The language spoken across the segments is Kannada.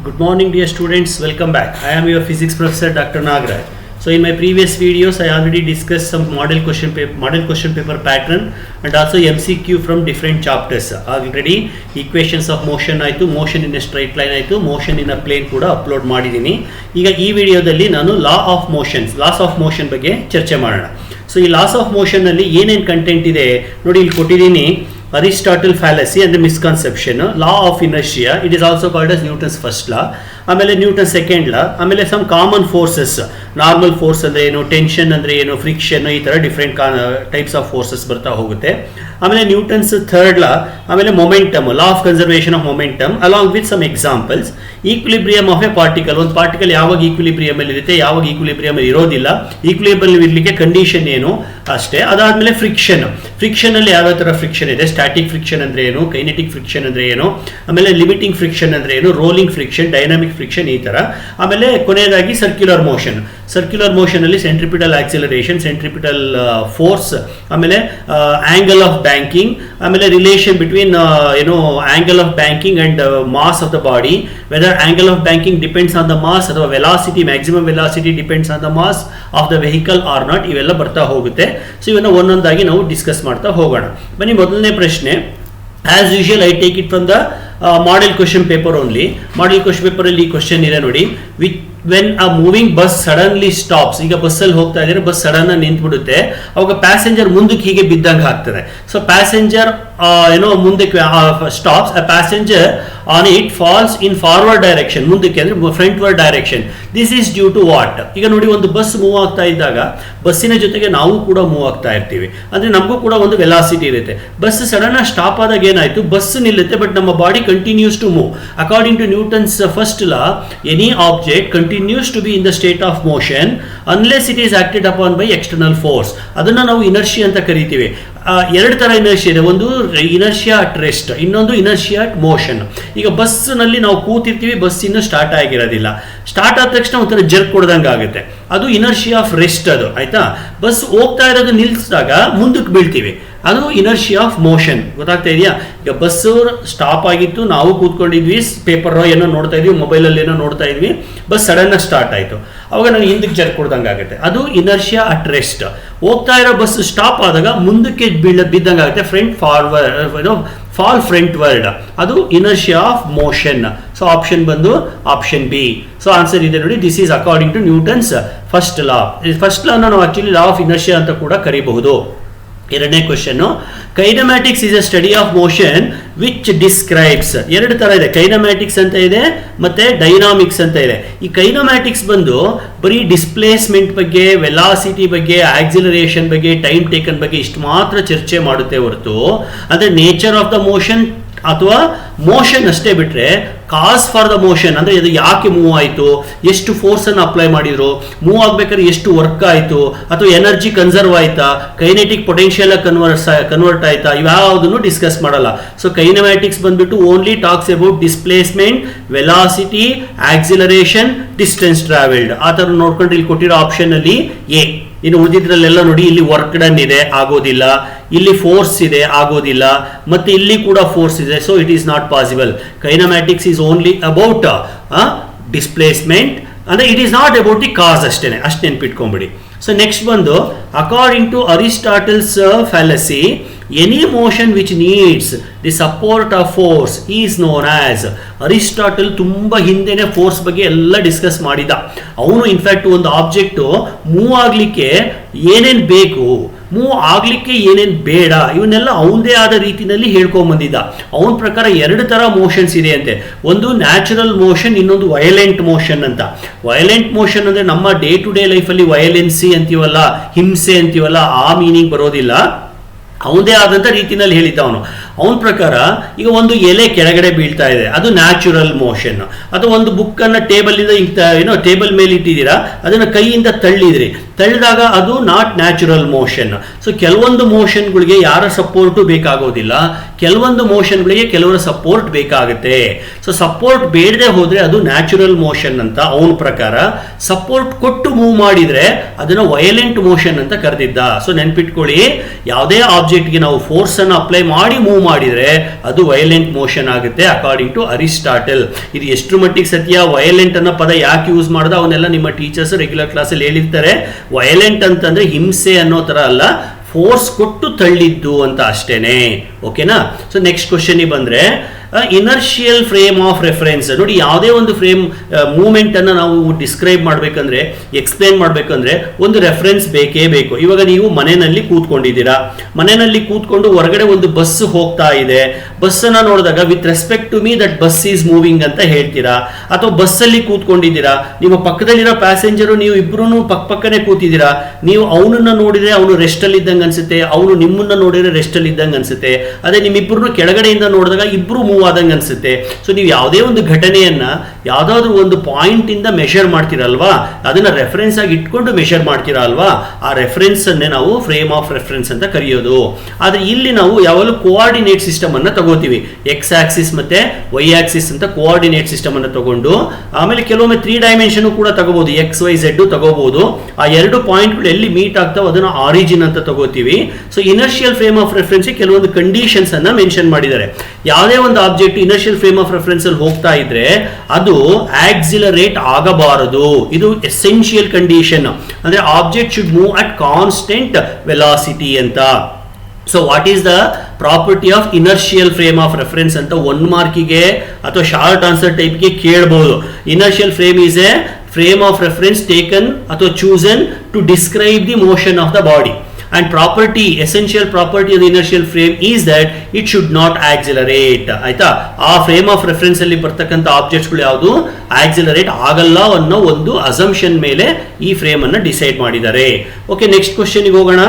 Good morning dear students, welcome back. I am your physics professor Dr. Nagraj. So in my previous videos I already discussed some model question paper pattern and also MCQ from different chapters. Already equations of motion ಆಯಿತು, motion in a straight line ಆಯಿತು, motion in a plane ಕೂಡ ಅಪ್ಲೋಡ್ ಮಾಡಿದ್ದೀನಿ. ಈಗ ಈ ವಿಡಿಯೋದಲ್ಲಿ ನಾನು ಲಾಸ್ ಆಫ್ ಮೋಷನ್ ಬಗ್ಗೆ ಚರ್ಚೆ ಮಾಡೋಣ. ಸೊ ಈ ಲಾಸ್ ಆಫ್ ಮೋಷನ್ ನಲ್ಲಿ ಏನೇನು ಕಂಟೆಂಟ್ ಇದೆ ನೋಡಿ, ಇಲ್ಲಿ ಕೊಟ್ಟಿದ್ದೀನಿ. Aristotle fallacy and the misconception, law of inertia, it is also called as Newton's first law, ಆಮೇಲೆ ನ್ಯೂಟನ್ ಸೆಕೆಂಡ್ ಲಾ, ಆಮೇಲೆ some common forces, normal force ಅಂದರೆ ಏನು, ಟೆನ್ಷನ್ ಅಂದರೆ ಏನು, ಫ್ರಿಕ್ಷನ್, ಈ ಥರ ಡಿಫ್ರೆಂಟ್ ಟೈಪ್ಸ್ ಆಫ್ ಫೋರ್ಸಸ್ ಬರ್ತಾ ಹೋಗುತ್ತೆ. ಆಮೇಲೆ ನ್ಯೂಟನ್ಸ್ ಥರ್ಡ್ ಲಾ, ಆಮೇಲೆ momentum, law of conservation of momentum along with some examples. Equilibrium of a particle, ಒಂದು ಪಾರ್ಟಿಕಲ್ ಯಾವಾಗ ಈಕ್ವಿಲಿಬ್ರಿಯಮ್ ಅಲ್ಲಿ ಇರುತ್ತೆ, ಯಾವಾಗ ಈಕ್ವಿಲಿಬ್ರಿಯಮ್ ಇರೋದಿಲ್ಲ, ಈಕ್ವಿಲಿಬ್ರಿಯಮ್ ಇರಲಿಕ್ಕೆ ಕಂಡೀಷನ್ ಏನು ಅಷ್ಟೇ. ಅದಾದಮೇಲೆ ಫ್ರಿಕ್ಷನ್ ಅಲ್ಲಿ ಯಾವ ಥರ ಫ್ರಿಕ್ಷನ್ ಇದೆ, ಸ್ಟ್ಯಾಟಿಕ್ ಫ್ರಿಕ್ಷನ್ ಅಂದರೆ ಏನು, ಕೈನೆಟಿಕ್ ಫ್ರಿಕ್ಷನ್ ಅಂದರೆ ಏನು, ಆಮೇಲೆ ಲಿಮಿಟಿಂಗ್ ಫ್ರಿಕ್ಷನ್ ಅಂದರೆ ಏನು, ರೋಲಿಂಗ್ ಫ್ರಿಕ್ಷನ್, ಡೈನಾಮಿಕ್ ಫ್ರಿಕ್ಷನ್, ಈ ತರ. ಆಮೇಲೆ ಕೊನೆಯದಾಗಿ ಸರ್ಕ್ಯುಲರ್ ಮೋಷನ್ ಅಲ್ಲಿ ಸೆಂಟ್ರಿಪಿಟಲ್ ಆಕ್ಸಿಲರೇಷನ್, ಸೆಂಟ್ರಿಪಿಟಲ್ ಫೋರ್ಸ್, ಆಮೇಲೆ ಆಂಗಲ್ ಆಫ್ ಬ್ಯಾಂಕಿಂಗ್, ಆಮೇಲೆ relation between angle of banking and mass of the body, whether angle of banking depends on the mass ಅಥವಾ velocity, maximum velocity depends on the mass of the vehicle or not, ಇವೆಲ್ಲ ಬರ್ತಾ ಹೋಗುತ್ತೆ. ಸೊ ಇವನ್ನ ಒಂದೊಂದಾಗಿ ನಾವು ಡಿಸ್ಕಸ್ ಮಾಡ್ತಾ ಹೋಗೋಣ. ಬನ್ನಿ, ಮೊದಲನೇ ಪ್ರಶ್ನೆ. As usual I take it from the model question paper only. Model question paper ಅಲ್ಲಿ ಈ ಕ್ವಶನ್ ಇದೆ ನೋಡಿ. When a moving bus suddenly stops, ಈಗ ಬಸ್ಸಲ್ಲಿ ಹೋಗ್ತಾ ಇದ್ರೆ ಬಸ್ ಸಡನ್ ನಿಂತ್ಬಿಡುತ್ತೆ, ಅವಾಗ ಪ್ಯಾಸೆಂಜರ್ ಮುಂದಕ್ಕೆ ಹೀಗೆ ಬಿದ್ದಂಗೆ ಆಗ್ತದೆ. ಸೊ ಪ್ಯಾಸೆಂಜರ್ ಮುಂದಕ್ಕೆ stops, a passenger on it falls in forward direction, ಮುಂದಕ್ಕೆ ಅಂದ್ರೆ frontward direction. This is due to what? ಈಗ ನೋಡಿ, ಒಂದು ಬಸ್ ಮೂವ್ ಆಗ್ತಾ ಇದ್ದಾಗ ಬಸ್ಸಿನ ಜೊತೆಗೆ ನಾವು ಕೂಡ ಮೂವ್ ಆಗ್ತಾ ಇರ್ತೀವಿ, ಅಂದ್ರೆ ನಮಗೂ ಕೂಡ ಒಂದು ವೆಲಾಸಿಟಿ ಇರುತ್ತೆ. ಬಸ್ ಸಡನ್ ಸ್ಟಾಪ್ ಆದಾಗ ಏನಾಯ್ತು, ಬಸ್ ನಿಲ್ಲುತ್ತೆ, ಬಟ್ ನಮ್ಮ body continues to move. According to Newton's first law, any object continues to be in the state of motion unless it is acted upon by external force. ಅದನ್ನ ನಾವು ಇನರ್ಷಿಯಾ ಅಂತ ಕರಿತೀವಿ. ಎರಡು ತರ ಇನರ್ಷಿಯಾ ಇದೆ, ಒಂದು ಇನರ್ಷಿಯಾ ಅಟ್ ರೆಸ್ಟ್, ಇನ್ನೊಂದು ಇನರ್ಷಿಯಾ ಅಟ್ ಮೋಷನ್. ಈಗ ಬಸ್ನಲ್ಲಿ ನಾವು ಕೂತಿರ್ತೀವಿ, ಬಸ್ ಇನ್ನೂ ಸ್ಟಾರ್ಟ್ ಆಗಿರೋದಿಲ್ಲ, ಸ್ಟಾರ್ಟ್ ಆದ ತಕ್ಷಣ ಒಂಥರ ಜರ್ಕ್ ಕೊಡ್ದಂಗೆ ಆಗುತ್ತೆ, ಅದು ಇನರ್ಷಿಯಾ ಆಫ್ ರೆಸ್ಟ್. ಅದು ಆಯ್ತಾ. ಬಸ್ ಹೋಗ್ತಾ ಇರೋದು ನಿಲ್ಲಿಸಿದಾಗ ಮುಂದಕ್ಕೆ ಬೀಳ್ತೀವಿ, ಅದು ಇನರ್ಷಿಯಾ ಆಫ್ ಮೋಷನ್. ಗೊತ್ತಾಗ್ತಾ ಇದೆಯಾ? ಈಗ ಬಸ್ ಸ್ಟಾಪ್ ಆಗಿತ್ತು, ನಾವು ಕೂತ್ಕೊಂಡಿದ್ವಿ, ಪೇಪರ್ ಏನೋ ನೋಡ್ತಾ ಇದ್ವಿ, ಮೊಬೈಲಲ್ಲಿ ಏನೋ ನೋಡ್ತಾ ಇದ್ವಿ, ಬಸ್ ಸಡನ್ ಸ್ಟಾರ್ಟ್ ಆಯಿತು, ಅವಾಗ ನನಗೆ ಹಿಂದಕ್ಕೆ ಜರ್ಕ್ ಕೊಡ್ದಂಗೆ ಆಗುತ್ತೆ, ಅದು ಇನರ್ಷಿಯಾ ಅಟ್ ರೆಸ್ಟ್. ಹೋಗ್ತಾ ಇರೋ ಬಸ್ ಸ್ಟಾಪ್ ಆದಾಗ ಮುಂದಕ್ಕೆ ಬಿದ್ದಂಗೆ ಆಗುತ್ತೆ, ಫಾಲ್ ಫ್ರಂಟ್ ವರ್ಡ್, ಅದು inertia of motion. So option ಬಂದು ಆಪ್ಷನ್ ಬಿ. ಸೊ ಆನ್ಸರ್ ಇದೆ ನೋಡಿ, this is according to Newton's first law. First law ನಾವು ಆಕ್ಚುಲಿ ಲಾ ಆಫ್ ಇನರ್ಷಿಯಾ ಅಂತ ಕೂಡ ಕರಿಬಹುದು. ಎರಡನೇ question, kinematics is a study of motion which describes. ಎರಡು ತರ ಇದೆ, ಕೈನಮ್ಯಾಟಿಕ್ಸ್ ಅಂತ ಇದೆ ಮತ್ತೆ ಡೈನಾಮಿಕ್ಸ್ ಅಂತ ಇದೆ. ಈ ಕೈನಮ್ಯಾಟಿಕ್ಸ್ ಬಂದು ಬರೀ ಡಿಸ್ಪ್ಲೇಸ್ಮೆಂಟ್ ಬಗ್ಗೆ, ವೆಲಾಸಿಟಿ ಬಗ್ಗೆ, ಆಕ್ಸಿಲರೇಷನ್ ಬಗ್ಗೆ, ಟೈಮ್ ಟೇಕನ್ ಬಗ್ಗೆ ಇಷ್ಟು ಮಾತ್ರ ಚರ್ಚೆ ಮಾಡುತ್ತೆ ಹೊರತು, ಅಂದ್ರೆ ನೇಚರ್ ಆಫ್ ದ ಮೋಷನ್ ಅಥವಾ ಮೋಷನ್ ಅಷ್ಟೇ ಬಿಟ್ರೆ, ಕಾಸ್ ಫಾರ್ ದ ಮೋಷನ್ ಅಂದ್ರೆ ಇದು ಯಾಕೆ ಮೂವ್ ಆಯಿತು, ಎಷ್ಟು ಫೋರ್ಸ್ ಅನ್ನು ಅಪ್ಲೈ ಮಾಡಿದ್ರು, ಮೂವ್ ಆಗ್ಬೇಕಾದ್ರೆ ಎಷ್ಟು ವರ್ಕ್ ಆಯಿತು, ಅಥವಾ ಎನರ್ಜಿ ಕನ್ಸರ್ವ್ ಆಯ್ತಾ, ಕೈನೆಟಿಕ್ ಪೊಟೆನ್ಷಿಯಲ್ ಕನ್ವರ್ಟ್ ಆಯ್ತಾ, ಇವ್ಯಾವುದನ್ನು ಡಿಸ್ಕಸ್ ಮಾಡಲ್ಲ. ಸೊ ಕೈನಮ್ಯಾಟಿಕ್ಸ್ ಬಂದ್ಬಿಟ್ಟು only talks about displacement, velocity, acceleration, distance travelled. ಆ ಥರ ನೋಡ್ಕೊಂಡು ಇಲ್ಲಿ ಕೊಟ್ಟಿರೋ ಆಪ್ಷನ್ ಅಲ್ಲಿ ಎ. ಇನ್ನು ಉಳಿದಿದ್ರಲ್ಲೆಲ್ಲ ನೋಡಿ, ಇಲ್ಲಿ ವರ್ಕ್ ಡನ್ ಇದೆ, ಆಗೋದಿಲ್ಲ, ಇಲ್ಲಿ ಫೋರ್ಸ್ ಇದೆ, ಆಗೋದಿಲ್ಲ, ಮತ್ತೆ ಇಲ್ಲಿ ಕೂಡ ಫೋರ್ಸ್ ಇದೆ, so it is not possible. Kinematics is only about displacement, ಅಂದ್ರೆ it is not about the cause ಅಷ್ಟೇನೆ, ಅಷ್ಟು ನೆನ್ಪಿಟ್ಕೊಂಡ್ಬಿಡಿ. ಸೊ ನೆಕ್ಸ್ಟ್ ಬಂದು, according to Aristotle's fallacy, any motion which needs the support of force is known as. Aristotle ತುಂಬಾ ಹಿಂದೆನೆ ಫೋರ್ಸ್ ಬಗ್ಗೆ ಎಲ್ಲ ಡಿಸ್ಕಸ್ ಮಾಡಿದ. ಅವನು ಇನ್ಫ್ಯಾಕ್ಟ್ ಒಂದು ಆಬ್ಜೆಕ್ಟ್ ಮೂವ್ ಆಗ್ಲಿಕ್ಕೆ ಏನೇನ್ ಬೇಕು, ಮೂವ್ ಆಗ್ಲಿಕ್ಕೆ ಏನೇನ್ ಬೇಡ, ಇವನ್ನೆಲ್ಲ ಅವನದೇ ಆದ ರೀತಿಯಲ್ಲಿ ಹೇಳ್ಕೊಂಡ್ಬಂದಿದ್ದ. ಅವನ ಪ್ರಕಾರ ಎರಡು ತರ ಮೋಷನ್ಸ್ ಇದೆ ಅಂತೆ, ಒಂದು ನ್ಯಾಚುರಲ್ ಮೋಷನ್, ಇನ್ನೊಂದು ವಯಲೆಂಟ್ ಮೋಷನ್ ಅಂತ. ವಯಲೆಂಟ್ ಮೋಷನ್ ಅಂದ್ರೆ ನಮ್ಮ ಡೇ ಟು ಡೇ ಲೈಫಲ್ಲಿ ವಯಲೆನ್ಸಿ ಅಂತೀವಲ್ಲ, ಹಿಂಸೆ ಅಂತೀವಲ್ಲ, ಆ ಮೀನಿಂಗ್ ಬರೋದಿಲ್ಲ, ಅವನದೇ ಆದಂಥ ರೀತಿಯಲ್ಲಿ ಹೇಳಿದ್ದ ಅವನು. ಅವನ ಪ್ರಕಾರ ಈಗ ಒಂದು ಎಲೆ ಕೆಳಗಡೆ ಬೀಳ್ತಾ ಇದೆ, ಅದು ನ್ಯಾಚುರಲ್ ಮೋಷನ್. ಅಥವಾ ಒಂದು ಬುಕ್ಕನ್ನು ಟೇಬಲ್ ಮೇಲೆ ಇಟ್ಟಿದ್ದೀರಾ, ಅದನ್ನು ಕೈಯಿಂದ ತಳ್ಳಿದಾಗ ಅದು ನಾಟ್ ನ್ಯಾಚುರಲ್ ಮೋಷನ್. ಸೊ ಕೆಲವೊಂದು ಮೋಷನ್ಗಳಿಗೆ ಯಾರ ಸಪೋರ್ಟು ಬೇಕಾಗೋದಿಲ್ಲ, ಕೆಲವೊಂದು ಮೋಷನ್ಗಳಿಗೆ ಕೆಲವರ ಸಪೋರ್ಟ್ ಬೇಕಾಗುತ್ತೆ. ಸೊ ಸಪೋರ್ಟ್ ಬೇಡದೆ ಹೋದ್ರೆ ಅದು ನ್ಯಾಚುರಲ್ ಮೋಷನ್ ಅಂತ ಅವನ ಪ್ರಕಾರ. ಸಪೋರ್ಟ್ ಕೊಟ್ಟು ಮೂವ್ ಮಾಡಿದ್ರೆ ಅದನ್ನ ವಯಲೆಂಟ್ ಮೋಷನ್ ಅಂತ ಕರೆದಿದ್ದ. ಸೊ ನೆನ್ಪಿಟ್ಕೊಳ್ಳಿ, ಯಾವುದೇ ಆಬ್ಜೆಕ್ಟ್ಗೆ ನಾವು ಫೋರ್ಸ್ ಅನ್ನು ಅಪ್ಲೈ ಮಾಡಿ ಮೂವ್ ಮೂವ್ ಮಾಡಿದ್ರೆ ಅದು ವೈಲೆಂಟ್ ಮೋಷನ್ ಆಗುತ್ತೆ ಅಕಾರ್ಡಿಂಗ್ ಟು ಅರಿಸ್ಟಾಟಲ್. ಇದು ಎಷ್ಟು ಮಟ್ಟಿಗೆ ಸತ್ಯ? ವೈಲೆಂಟ್ ಅನ್ನೋ ಪದ ಯಾಕೆ ಯೂಸ್ ಮಾಡೋದು ಅವನ್ನೆಲ್ಲ ನಿಮ್ಮ ಟೀಚರ್ಸ್ ರೆಗ್ಯುಲರ್ ಕ್ಲಾಸಲ್ಲಿ ಹೇಳಿರ್ತಾರೆ. ವೈಲೆಂಟ್ ಅಂತಂದ್ರೆ ಹಿಂಸೆ ಅನ್ನೋ ತರ ಅಲ್ಲ, ಫೋರ್ಸ್ ಕೊಟ್ಟು ತಳ್ಳಿದ್ದು ಅಂತ ಅಷ್ಟೇನೆ. ಓಕೆನಾ? ಸೊ ನೆಕ್ಸ್ಟ್ ಕ್ವಶನ್ ಬಂದ್ರೆ ಇನರ್ಷಿಯಲ್ ಫ್ರೇಮ್ ಆಫ್ ರೆಫರೆನ್ಸ್. ನೋಡಿ, ಯಾವುದೇ ಒಂದು ಫ್ರೇಮ್ ಮೂವ್ಮೆಂಟ್ ಅನ್ನು ನಾವು ಡಿಸ್ಕ್ರೈಬ್ ಮಾಡಬೇಕಂದ್ರೆ, ಎಕ್ಸ್ಪ್ಲೇನ್ ಮಾಡಬೇಕಂದ್ರೆ ಒಂದು ರೆಫರೆನ್ಸ್ ಬೇಕೇ ಬೇಕು. ಇವಾಗ ನೀವು ಮನೆಯಲ್ಲಿ ಕೂತ್ಕೊಂಡಿದ್ದೀರಾ, ಮನೆಯಲ್ಲಿ ಕೂತ್ಕೊಂಡು ಹೊರಗಡೆ ಒಂದು ಬಸ್ ಹೋಗ್ತಾ ಇದೆ, ಬಸ್ಸನ್ನು ನೋಡಿದಾಗ with respect to me that bus is moving ಅಂತ ಹೇಳ್ತೀರಾ. ಅಥವಾ ಬಸ್ಸಲ್ಲಿ ಕೂತ್ಕೊಂಡಿದ್ದೀರಾ, ನಿಮ್ಮ ಪಕ್ಕದಲ್ಲಿರೋ ಪ್ಯಾಸೆಂಜರು ನೀವು ಇಬ್ರು ಪಕ್ಕನೇ ಕೂತಿದ್ದೀರಾ, ನೀವು ಅವನನ್ನ ನೋಡಿದ್ರೆ ಅವನು ರೆಸ್ಟ್ ಅಲ್ಲಿ ಇದ್ದಂಗೆ ಅನ್ಸುತ್ತೆ, ಅವನು ನಿಮ್ಮನ್ನ ನೋಡಿದ್ರೆ ರೆಸ್ಟ್ ಅಲ್ಲಿ ಇದ್ದಂಗೆ ಅನ್ಸುತ್ತೆ. ಅದೇ ನಿಮ್ಮಿಬ್ಬರನ್ನು ಕೆಳಗಡೆಯಿಂದ ನೋಡಿದಾಗ ಇಬ್ರು ಮೂವ್ ಆದಂಗೆ ಅನ್ಸುತ್ತೆ. ಸೊ ನೀವು ಯಾವುದೇ ಒಂದು ಘಟನೆಯನ್ನ ಯಾವ್ದಾದ್ರು ಒಂದು ಪಾಯಿಂಟ್ ಇಂದ ಮೆಷರ್ ಮಾಡ್ತೀರಲ್ವಾ, ಅದನ್ನ ರೆಫರೆನ್ಸ್ ಆಗಿ ಇಟ್ಕೊಂಡು ಮೆಷರ್ ಮಾಡ್ತೀರಾ ಅಲ್ವಾ, ಆ ರೆಫರೆನ್ಸ್ ಅನ್ನೇ ನಾವು ಫ್ರೇಮ್ ಆಫ್ ರೆಫರೆನ್ಸ್ ಅಂತ ಕರೆಯೋದು. ಆದ್ರೆ ಇಲ್ಲಿ ನಾವು ಯಾವಾಗಲೂ ಕೋಆರ್ಡಿನೇಟ್ ಸಿಸ್ಟಮ್ ಅನ್ನ ತಗೋತೀವಿ. ಎಕ್ಸ್ ಆಕ್ಸಿಸ್ ಮತ್ತೆ ವೈ ಆಕ್ಸಿಸ್ ಅಂತ ಕೋಆರ್ಡಿನೇಟ್ ಸಿಸ್ಟಮ್ ಅನ್ನ ತಗೊಂಡು, ಆಮೇಲೆ ಕೆಲವೊಮ್ಮೆ 3 ಡೈಮೆನ್ಷನ್ ಕೂಡ ತಗೋಬಹುದು, ಎಕ್ಸ್ ವೈ ಝೆಡ್ ತಗೋಬಹುದು. ಆ ಎರಡು ಪಾಯಿಂಟ್ಗಳು ಎಲ್ಲಿ ಮೀಟ್ ಆಗ್ತಾವ ಅದನ್ನ ಆರಿಜಿನ್ ಅಂತ ತಗೋತೀವಿ. So inertial frame of reference ಕೆಲವೊಂದು ಕಂಡೀಷನ್ಸ್ ಅನ್ನ ಮೆನ್ಷನ್ ಮಾಡಿದ್ದಾರೆ. ಯಾವುದೇ ಒಂದು object inertial frame of reference ಅಲ್ಲಿ ಹೋಗ್ತಾ ಇದ್ರೆ ಅದು ಆಕ್ಸಿಲರೇಟ್ ಆಗಬಾರದು. ಇದು ಎಸೆನ್ಷಿಯಲ್ ಕಂಡೀಷನ್. ಅಂದ್ರೆ object should move at constant velocity ಅಂತ. So what is the property of inertial frame of reference ಅಂತ 1 ಮಾರ್ಕಿಗೆ ಅಥವಾ ಶಾರ್ಟ್ ಆನ್ಸರ್ ಟೈಪ್ಗೆ ಕೇಳಬಹುದು. Inertial frame is a frame of reference taken ಅಥವಾ chosen to describe the motion of the body. And property, essential property of the inertial frame is that it should not accelerate. ಆಯ್ತಾ? ಆ ಫ್ರೇಮ್ ಆಫ್ ರೆಫರೆನ್ಸ್ ಅಲ್ಲಿ ಬರ್ತಕ್ಕಂಥ ಆಬ್ಜೆಕ್ಟ್ಸ್ಗಳು ಯಾವುದು ಆಕ್ಸಿಲರೇಟ್ ಆಗಲ್ಲ ಅನ್ನೋ ಒಂದು ಅಸಂಪ್ಷನ್ ಮೇಲೆ ಈ ಫ್ರೇಮ್ ಅನ್ನ ಡಿಸೈಡ್ ಮಾಡಿದ್ದಾರೆ. ಓಕೆ, ನೆಕ್ಸ್ಟ್ ಕ್ವಶನ್ ಗೆ ಹೋಗೋಣ.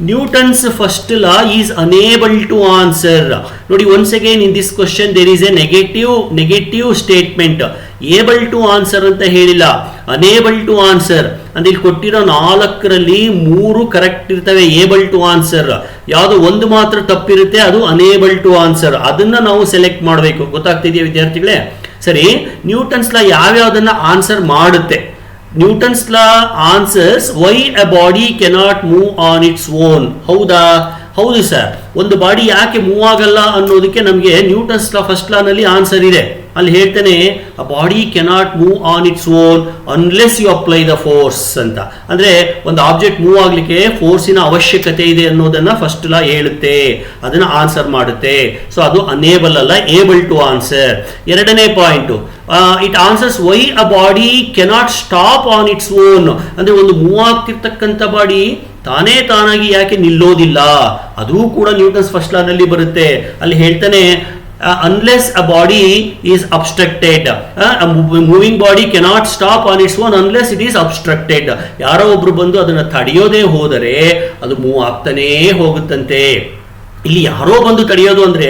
Newton's first law is unable to answer. ನೋಡಿ, once again in this question there is a negative statement. Able to answer ಅಂತ ಹೇಳಿಲ್ಲ, ಅನೇಬಲ್ ಟು ಆನ್ಸರ್. ಅಂದ್ರೆ ಇಲ್ಲಿ ಕೊಟ್ಟಿರೋ 4ರಲ್ಲಿ 3 ಕರೆಕ್ಟ್ ಇರ್ತವೆ ಏಬಲ್ ಟು ಆನ್ಸರ್. ಯಾವುದು ಒಂದು ಮಾತ್ರ ತಪ್ಪಿರುತ್ತೆ ಅದು ಅನೇಬಲ್ ಟು ಆನ್ಸರ್. ಅದನ್ನ ನಾವು ಸೆಲೆಕ್ಟ್ ಮಾಡಬೇಕು. ಗೊತ್ತಾಗ್ತಿದೆಯಾ ವಿದ್ಯಾರ್ಥಿಗಳೇ? ಸರಿ, ನ್ಯೂಟನ್ಸ್ ಲಾ ಯಾವ್ಯಾವುದನ್ನ ಆನ್ಸರ್ ಮಾಡುತ್ತೆ? Newton's law answers why a body cannot move on its own. ಹೌದಾ? ಹೌದು ಸರ್. ಒಂದು ಬಾಡಿ ಯಾಕೆ ಮೂವ್ ಆಗಲ್ಲ ಅನ್ನೋದಕ್ಕೆ ನಮಗೆ ನ್ಯೂಟನ್ಸ್ ಲಾ ಫಸ್ಟ್ ಲಾ ನಲ್ಲಿ ಆನ್ಸರ್ ಇದೆ. ಅಲ್ಲಿ ಹೇಳ್ತಾನೆ a body cannot move on its own unless you apply the force ಅಂತ. ಅಂದ್ರೆ ಒಂದು ಆಬ್ಜೆಕ್ಟ್ ಮೂವ್ ಆಗ್ಲಿಕ್ಕೆ ಫೋರ್ಸಿನ ಅವಶ್ಯಕತೆ ಇದೆ ಅನ್ನೋದನ್ನ ಫಸ್ಟ್ ಲಾ ಹೇಳುತ್ತೆ, ಅದನ್ನ ಆನ್ಸರ್ ಮಾಡುತ್ತೆ. ಸೊ ಅದು ಅನೇಬಲ್ ಅಲ್ಲ, ಏಬಲ್ ಟು ಆನ್ಸರ್. ಎರಡನೇ point, it answers why a body cannot stop on its own. ಅಂದ್ರೆ ಒಂದು ಮೂವ್ ಆಗ್ತಿರ್ತಕ್ಕಂಥ ಬಾಡಿ ತಾನಾಗಿ ಯಾಕೆ ನಿಲ್ಲೋದಿಲ್ಲ, ಅದು ಕೂಡ ನ್ಯೂಟನ್ಸ್ ಫಸ್ಟ್ ಲಾ ನಲ್ಲಿ ಬರುತ್ತೆ. ಅಲ್ಲಿ ಹೇಳ್ತಾನೆ unless a body is obstructed, a moving body cannot stop on its own unless it is obstructed. ಯಾರೋ ಒಬ್ರು ಬಂದು ಅದನ್ನ ತಡೆಯೋದೇ ಹೋದರೆ ಅದು ಮೂವ್ ಆಗ್ತಾನೇ ಹೋಗುತ್ತಂತೆ. ಇಲ್ಲಿ ಯಾರೋ ಬಂದು ತಡೆಯೋದು ಅಂದ್ರೆ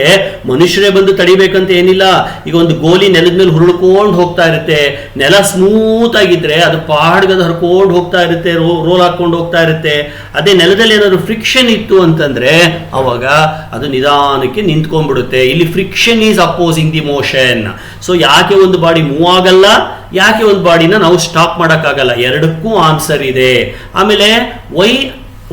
ಮನುಷ್ಯರೇ ಬಂದು ತಡಿಬೇಕಂತ ಏನಿಲ್ಲ. ಈಗ ಒಂದು ಗೋಲಿ ನೆಲದ ಮೇಲೆ ಹುರುಳ್ಕೊಂಡು ಹೋಗ್ತಾ ಇರುತ್ತೆ, ನೆಲ ಸ್ಮೂತ್ ಆಗಿದ್ರೆ ಅದು ಪಾಡ್ಗದ ಹರ್ಕೊಂಡು ಹೋಗ್ತಾ ಇರುತ್ತೆ, ರೋಲ್ ಹಾಕೊಂಡು ಹೋಗ್ತಾ ಇರುತ್ತೆ. ಅದೇ ನೆಲದಲ್ಲಿ ಏನಾದ್ರು ಫ್ರಿಕ್ಷನ್ ಇತ್ತು ಅಂತಂದ್ರೆ ಅವಾಗ ಅದು ನಿಧಾನಕ್ಕೆ ನಿಂತ್ಕೊಂಡ್ಬಿಡುತ್ತೆ. ಇಲ್ಲಿ friction is opposing the motion. So ಯಾಕೆ ಒಂದು ಬಾಡಿ ಮೂವ್ ಆಗಲ್ಲ, ಯಾಕೆ ಒಂದು ಬಾಡಿನ ನಾವು ಸ್ಟಾಪ್ ಮಾಡೋಕ್ಕಾಗಲ್ಲ, ಎರಡಕ್ಕೂ ಆನ್ಸರ್ ಇದೆ. ಆಮೇಲೆ why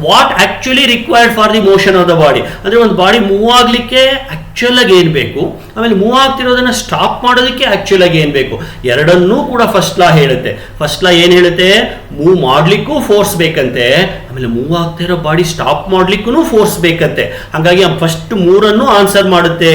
what actually required for the motion of the body. ಅಂದ್ರೆ ಒಂದು ಬಾಡಿ ಮೂವ್ ಆಗ್ಲಿಕ್ಕೆ ಆಕ್ಚುಲ್ ಆಗಿ ಏನ್ ಬೇಕು, ಆಮೇಲೆ ಮೂವ್ ಆಗ್ತಿರೋದನ್ನ ಸ್ಟಾಪ್ ಮಾಡೋದಕ್ಕೆ ಆಕ್ಚುಲ್ ಆಗಿ ಏನ್ ಬೇಕು, ಎರಡನ್ನೂ ಕೂಡ ಫಸ್ಟ್ ಲಾ ಹೇಳುತ್ತೆ. ಫಸ್ಟ್ ಲಾ ಏನ್ ಹೇಳುತ್ತೆ? ಮೂವ್ ಮಾಡ್ಲಿಕ್ಕೂ ಫೋರ್ಸ್ ಬೇಕಂತೆ, ಆಮೇಲೆ ಮೂವ್ ಆಗ್ತಾ ಇರೋ ಬಾಡಿ ಸ್ಟಾಪ್ ಮಾಡ್ಲಿಕ್ಕೂ ಫೋರ್ಸ್ ಬೇಕಂತೆ. ಹಾಗಾಗಿ ಫಸ್ಟ್ 3 ಆನ್ಸರ್ ಮಾಡುತ್ತೆ.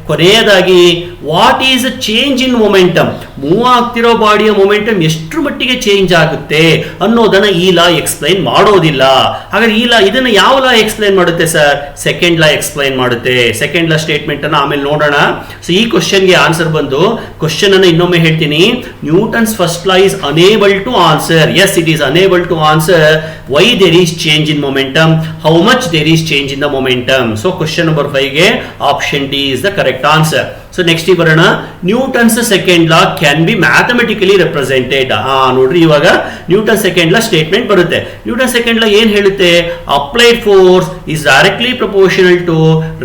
ಕೊನೆಯದಾಗಿ what is a change in momentum, move ಆಗ್ತಿರೋ ಬಾಡಿಯ ಮೊಮೆಂಟಮ್ ಎಷ್ಟರ ಮಟ್ಟಿಗೆ ಚೇಂಜ್ ಆಗುತ್ತೆ ಅನ್ನೋದನ್ನ ಈ ಲಾ ಎಕ್ಸ್ಪ್ಲೈನ್ ಮಾಡೋದಿಲ್ಲ. ಹಾಗಾದ್ರೆ ಈ ಲಾ ಇದನ್ನ ಯಾವ ಲಾ ಎಕ್ಸ್ಪ್ಲೈನ್ ಮಾಡುತ್ತೆ ಸರ್? ಸೆಕೆಂಡ್ ಲಾ ಎಕ್ಸ್ಪ್ಲೈನ್ ಮಾಡುತ್ತೆ. ಸೆಕೆಂಡ್ ಲಾ ಸ್ಟೇಟ್ಮೆಂಟ್ ಅನ್ನ ಆಮೇಲೆ ನೋಡೋಣ. ಸೊ ಈ ಕ್ವಶನ್ಗೆ ಆನ್ಸರ್ ಬಂದು, ಕ್ವಶನ್ ಅನ್ನ ಇನ್ನೊಮ್ಮೆ ಹೇಳ್ತೀನಿ. Newton's first law is unable to answer. Yes, it is unable to answer why there is change in momentum, how much there is change in the momentum. So question number 5ಗೆ option D is the correct answer. So next ಬರೋಣ. Newton's second law can be mathematically represented. ನೋಡ್ರಿ, ಇವಾಗ ನ್ಯೂಟನ್ ಸೆಕೆಂಡ್ ಲಾ ಸ್ಟೇಟ್ಮೆಂಟ್ ಬರುತ್ತೆ. ನ್ಯೂಟನ್ ಸೆಕೆಂಡ್ ಲಾ ಏನ್ ಹೇಳುತ್ತೆ? Applied force is directly proportional to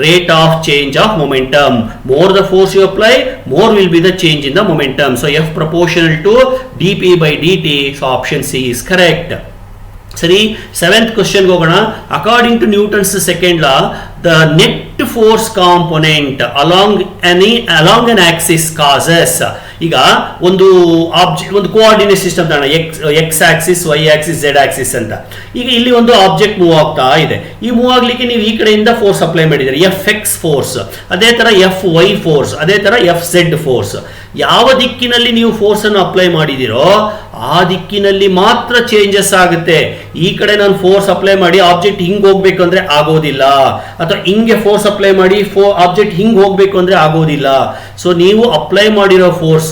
rate of change of momentum. More the force you apply, more will be the change in the momentum. So F proportional to dp by dt. So option C is correct. ಸರಿ, 7th ಕ್ವಶನ್ ಹೋಗೋಣ. According to Newton's second law, the net force component along an axis causes. ಈಗ ಒಂದು ಆಬ್ಜೆಕ್ಟ್, ಒಂದು ಕೋಆರ್ಡಿನೇಟ್ ಸಿಸ್ಟಮ್ ತಗೋಣ, X axis, Y axis, Z axis ಅಂತ. ಈಗ ಇಲ್ಲಿ ಒಂದು ಆಬ್ಜೆಕ್ಟ್ ಮೂವ್ ಆಗ್ತಾ ಇದೆ. ಈ ಮೂವ್ ಆಗ್ಲಿಕ್ಕೆ ನೀವು ಈ ಕಡೆಯಿಂದ ಫೋರ್ಸ್ ಅಪ್ಲೈ ಮಾಡಿದ್ದೀರಿ, ಎಫ್ ಎಕ್ಸ್ ಫೋರ್ಸ್, ಅದೇ ತರ ಎಫ್ ವೈ ಫೋರ್ಸ್, ಅದೇ ತರ ಎಫ್ ಝೆಡ್ ಫೋರ್ಸ್. ಯಾವ ದಿಕ್ಕಿನಲ್ಲಿ ನೀವು ಫೋರ್ಸ್ ಅನ್ನು ಅಪ್ಲೈ ಮಾಡಿದಿರೋ ಆ ದಿಕ್ಕಿನಲ್ಲಿ ಮಾತ್ರ ಚೇಂಜಸ್ ಆಗುತ್ತೆ. ಈ ಕಡೆ ನಾನು ಫೋರ್ಸ್ ಅಪ್ಲೈ ಮಾಡಿ ಆಬ್ಜೆಕ್ಟ್ ಹಿಂಗ್ ಹೋಗ್ಬೇಕು ಅಂದ್ರೆ ಆಗೋದಿಲ್ಲ, ಅಥವಾ ಹಿಂಗೆ ಫೋರ್ಸ್ ಅಪ್ಲೈ ಮಾಡಿ ಆಬ್ಜೆಕ್ಟ್ ಹಿಂಗ್ ಹೋಗ್ಬೇಕು ಅಂದ್ರೆ ಆಗೋದಿಲ್ಲ. ಸೊ ನೀವು ಅಪ್ಲೈ ಮಾಡಿರೋ ಫೋರ್ಸ್